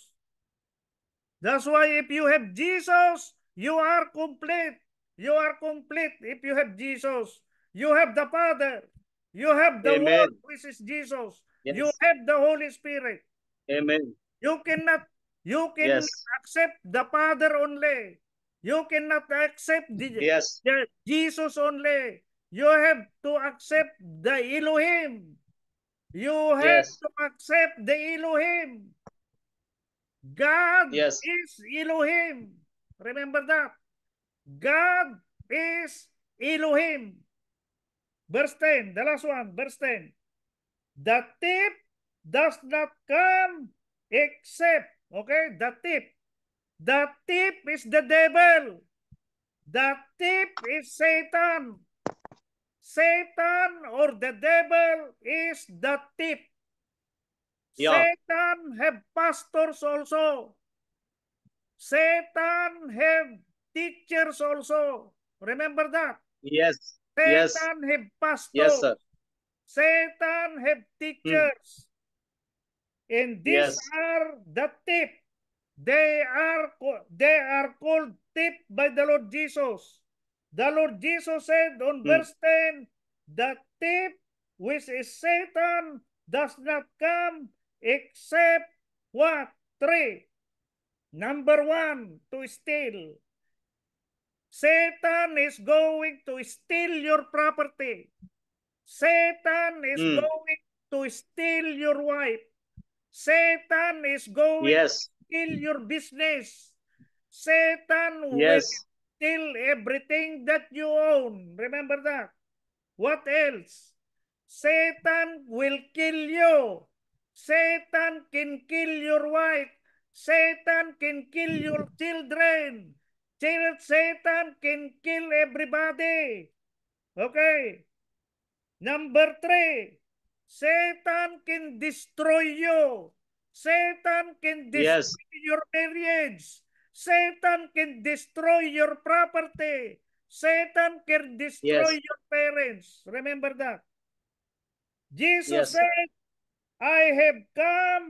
That's why if you have Jesus, you are complete. You are complete if you have Jesus. You have the Father. You have the Amen. Word, which is Jesus. Yes. You have the Holy Spirit. Amen. You cannot Yes. accept the Father only. You cannot accept Yes. the Jesus only. You have to accept the Elohim. You have Yes. to accept the Elohim. God Yes. is Elohim. Remember that. God is Elohim. Verse 10, the last one, verse 10. The thief does not come except, okay, the thief is the devil. The thief is Satan. Satan or the devil is the thief. Yeah. Satan have pastors also. Satan have teachers also. Remember that. Yes. Yes. Satan have pastors. Yes, sir. Satan have teachers. And these Yes. are the tip. They are called tip by the Lord Jesus. The Lord Jesus said on verse 10, the tip, which is Satan, does not come except what? 3. Number 1, to steal. Satan is going to steal your property. Satan is going to steal your wife. Satan is going Yes. to steal your business. Satan will Yes. steal everything that you own. Remember that. What else? Satan will kill you. Satan can kill your wife. Satan can kill your children. Satan can kill everybody. Okay. Number 3, Satan can destroy you. Satan can destroy Yes. your marriage. Satan can destroy your property. Satan can destroy Yes. your parents. Remember that. Jesus Yes, sir. said, I have come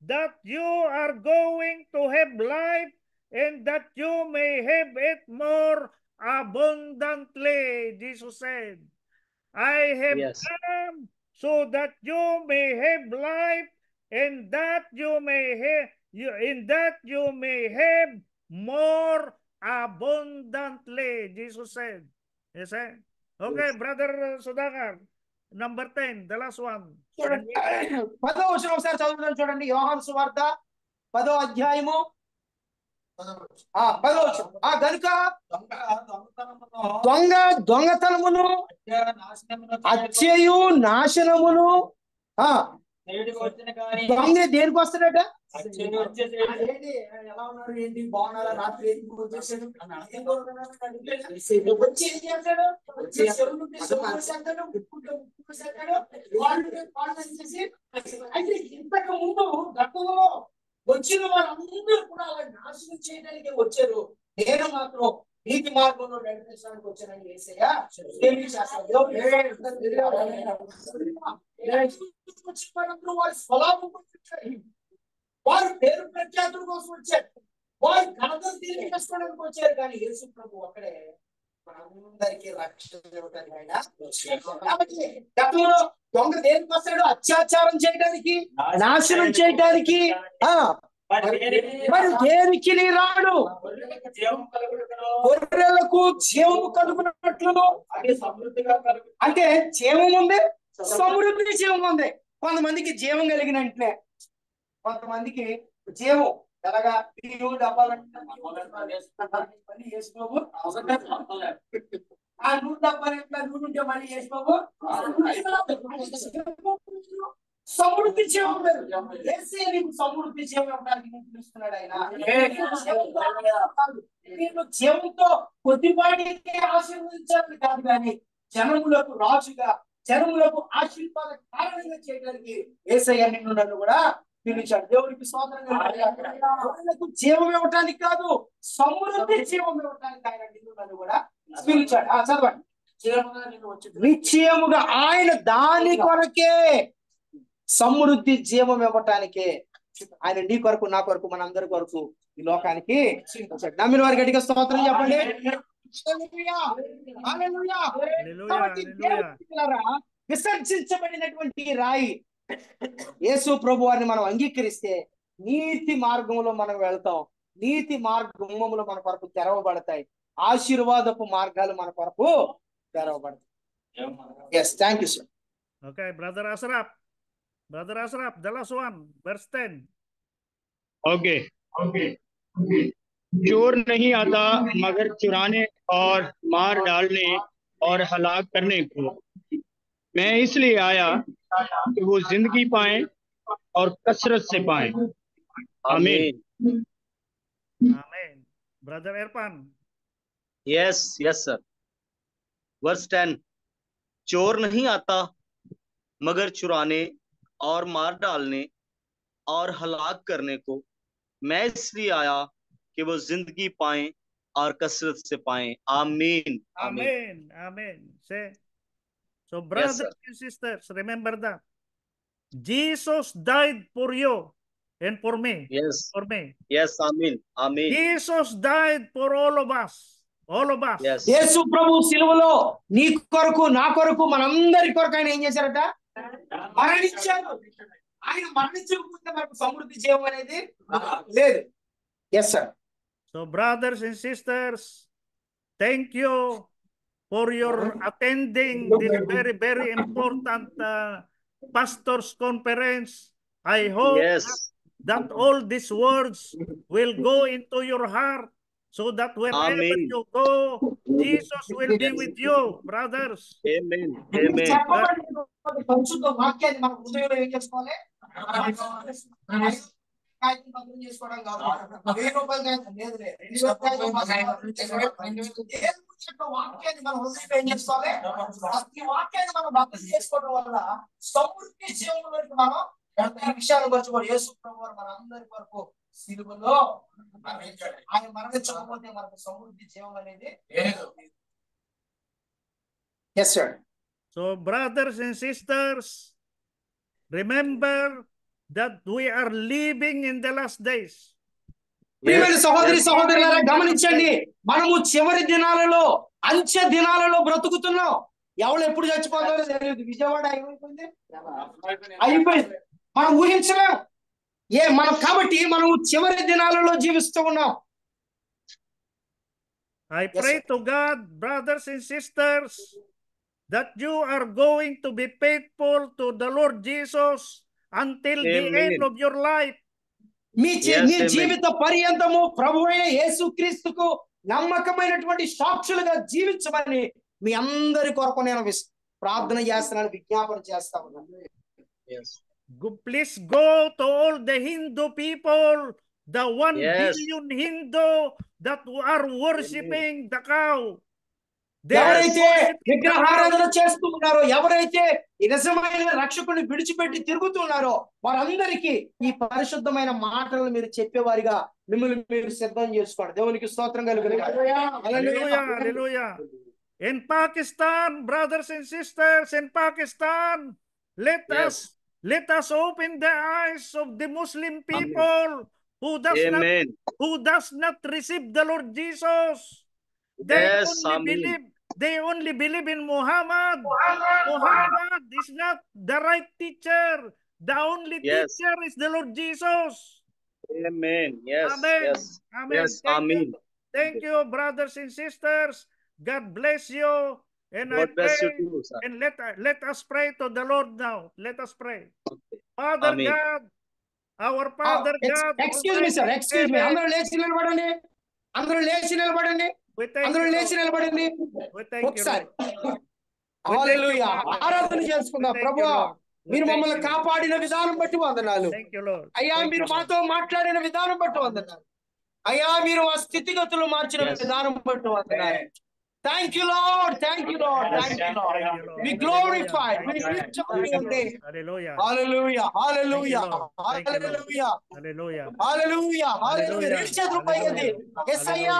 that you are going to have life and that you may have it more abundantly. Jesus said, I have Yes. come so that you may have life and that you may have more abundantly. Jesus said. Yes, eh? Okay, Yes. Brother Sudhakar. Number 10, the last one. చూడండి 10వ వచనం ఒకసారి చదువుతాం చూడండి. యోహాను సువార్త 10వ అధ్యాయము 10వ వచనం. గనుక దొంగతనమును హత్యయు నాశనమును దొంగ దేనికి వస్తాడట? ఏంటి ఎలా ఉన్నారు, ఏంటి బాగున్నారా, రాత్రి ఏంటి వచ్చేసాడు, వచ్చి ఏం చేస్తాడు, అయితే ఇంతకు ముందు గతంలో వచ్చిన వాళ్ళందరూ కూడా అలా నాశనం చేయడానికి వచ్చారు. నేను మాత్రం నీతి మార్గంలో నడిపించడానికి వచ్చానని యేసయ్య వారి స్వలాభం వారు పేరు ప్రఖ్యాతుల కోసం వచ్చారు, వారు ఘనతను తిరిగి చేసుకోవడానికి వచ్చారు. కానీ యేసు ప్రభు ఒక్కడే అందరికీ రక్షణ ఇవ్వడానికి ఆయన. కాబట్టి గతంలో దొంగ దేనికి వస్తాడు? అత్యాచారం చేయడానికి, నాశనం చేయడానికి. మరి దేనికి రాడు? గొర్రెలకు జీవము కలుగునట్లును. అంటే జీవం ఉంది, సమృద్ధి జీవం ఉంది. కొంతమందికి జీవం కలిగిన వెంటనే కొంతమందికి జీవం ఎలాగా బియ్యం డబ్బాలంటే మళ్ళీ వేసుకోబు, ఆ నూనె డబ్బాలు ఎట్లా నూనె ఉంటే మళ్ళీ వేసుకోబు. సమృద్ధి జీవం నీకు సమృద్ధి జీవం ఇవ్వడానికి పిలుస్తున్నాడు ఆయన. నేను జీవంతో కొద్దిపాటికి ఆశీర్వదించాలని కాదు, కానీ జనములకు రాజుగా, జనములకు ఆశీర్వాద కారణంగా చేయడానికి యేసయ్య నిన్ను నన్ను కూడా పిలిచాడు. దేవుడికి స్తోత్రం. జీవం ఇవ్వటానికి కాదు, సమృద్ధి జీవం ఇవ్వటానికి ఆయన నిన్ను నన్ను కూడా పిలిచాడు. చదవండి. నిశ్చయముగా ఆయన దాని కొరకే, సమృద్ధి జీవం ఇవ్వటానికే ఆయన నీ కొరకు, నా కొరకు, మనందరి కొరకు ఈ లోకానికి నమ్మిన వారి గట్టిగా స్తోత్రం చెప్పండి. విసర్జించబడినటువంటి రాయి యేసు ప్రభు వారిని మనం అంగీకరిస్తే నీతి మార్గంలో మనం వెళ్తాం. నీతి మార్గంలో మన కొరకు తెరవబడతాయి. ఆశీర్వాదపు మార్గాలు మన కొరకు తెరవబడతాయి. Yes, thank you sir. Okay, brother Ashraf, the last one, verse 10. Okay चोर नहीं आता मगर चुराने और मार डालने और हलाक करने को। मैं इसलिए आया कि वो जिंदगी पाए और कसरत से पाए। आमीन। Amen. Brother Irfan. Yes, sir. Verse 10. चोर नहीं आता मगर चुराने और मार डालने और हलाक करने को। मैं इसलिए आया कि वो जिंदगी पाएं और कसरत से पाएं। आमीन आमीन। Amen. Amen. Say. So, Yes, brothers sir. and sisters, remember that Jesus died for you and for me. Yes, For me. yes, आमीन आमीन। Jesus died for all of us. All of us. Yes, యేసు ప్రభు సిలువలో నీ కొరకు నా కొరకు మనందరి కొరకు ఆయన ఏం చేశారట? మరణించారు. ఆయన మరణించకపోతే మనకు సమృద్ధి జీవం అనేది లేదు. Yes sir. So, brothers and sisters, thank you for your attending this very, very important pastors' conference. I hope yes, that all these words will go into your heart so that wherever Amen. you go, Jesus will be with you, brothers. Amen, ఇప్పుడు amen. చెప్పబడినటువంటి పరిశుద్ధ వాక్యాన్ని మన హృదయంలో ఏం చేసుకోవాలి? కాగితం భద్రం చేసుకోవడం కాదు. 1000 రూపాయలు కాగితం లేదులే. 2000 కాగితం భద్రం చేసుకోవడం. దేవుని యొక్క వాక్యాన్ని మన హృదయంలో ఏం చేసుకోవాలి? ప్రతి వాక్యాన్ని మనం భద్రం చేసుకోవడం వల్ల సమృద్ధి జీవనంలోకి మనం ఈ విషయాన్ని గురించి యేసు ప్రభువు మనందరి వరకు సిలువలో ఆయన మరణించకపోతే మనకు సమృద్ధి జీవం అనేది లేదు. Yes sir. So, brothers and sisters, remember that we are living in the last days. ప్రియమైన సహోదరి సహోదరులారా గమనించండి, మనము చివరి దినాలలో అంచె దినాలలో బ్రతుకుతున్నాం. ఎవరు ఎప్పుడు చచ్చిపోతారో తెలియదు. విజయవాడ అయిపోయింది, అయిపోయింది, మనం ఊహించలేం. మనం కాబట్టి మనం చివరి దినాలలో జీవిస్తూ ఉన్నాం. I pray to God, brothers and sisters, that you are going to be faithful to the Lord Jesus until the Amen. end of your life. Me Yes, amen. జీవిత పర్యంతము ప్రభువైన యేసుక్రీస్తుకు నమ్మకమైనటువంటి సాక్షులుగా జీవించమని మీ అందరి కొరకు నేను ప్రార్థన చేస్తున్నాను, విజ్ఞాపన చేస్తా ఉన్నాను. Yes, Please go to all the Hindu people, the 1 Yes. billion Hindu that are worshiping the cow. ఎవరైతే విగ్రహారాధన చేస్తూ ఉన్నారో, ఎవరైతే ఈ నిజమైన రక్షకుని విడిచిపెట్టి తిరుగుతున్నారో వారందరికీ ఈ పరిశుద్ధమైన మాటలను మీరు చెప్పేవారిగా మిమ్మల్ని మీరు సిద్ధం చేసుకోండి. దేవునికి స్తోత్రం కలుగును. Hallelujah, hallelujah. In Pakistan, brothers and sisters, in Pakistan, yes, let us open the eyes of the Muslim people who amen. does not receive the Lord Jesus. They Yes, only amen. believe in Muhammad. Muhammad is not the right teacher. The only Yes. teacher is the Lord Jesus. Amen. Yes, Amen. yes, Amen. yes, Thank amen. you. Thank you, brothers and sisters. God bless you. And God I bless you pray, too, sir. and let us pray to the Lord now. Let us pray. Father Amen. God, our Father God. Excuse me sir, excuse me. అందరూ లేచి నిలబడండి, అందరూ లేచి నిలబడండి, We thank అందరూ you, లేచి Lord. నిలబడండి We thank you, ఒకసారి. Lord. Hallelujah. We thank you, ఆరాధన చేసుకుందాం. We thank ప్రభువా, you, Lord. We మీరు thank మమ్మల్ని you. కాపాడిన విధానం బట్టి వందనాలు. Thank you, Lord. అయ్యా Thank మీరు you, Lord. మాతో మాట్లాడిన విధానం బట్టి వందనాలు. అయ్యా మీరు మా స్థితిగతులు మార్చిన Yes. విధానం బట్టి వందనాలు. Thank you, Lord. Thank you, Lord. Thank you, Lord. Thank you, Lord. We Hallelujah. glorify, we Thank you, Lord. lift up Thank you, your Lord. name. Hallelujah. Hallelujah. Hallelujah. Thank you, Lord. Thank you, Lord. Hallelujah. Hallelujah. Hallelujah. Hallelujah. Hallelujah. రెండు చేతులు పైకెత్తి యేసయ్యా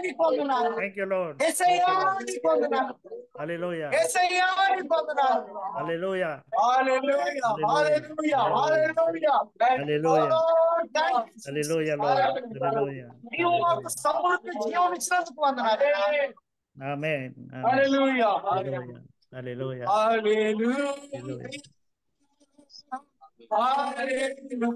నీకు వందనాలు. Thank you, Lord. యేసయ్యా నీకు వందనాలు. Hallelujah. యేసయ్యా నీకు వందనాలు. Hallelujah. Hallelujah. Hallelujah. Hallelujah. Hallelujah. Lord, thank you. Hallelujah, Lord. Hallelujah. నీవు మాకు సమృద్ధి జీవం ఇచ్చినందుకు వందనాలు. Amen. Amen. Hallelujah. Hallelujah. Hallelujah. Hallelujah. Hallelujah.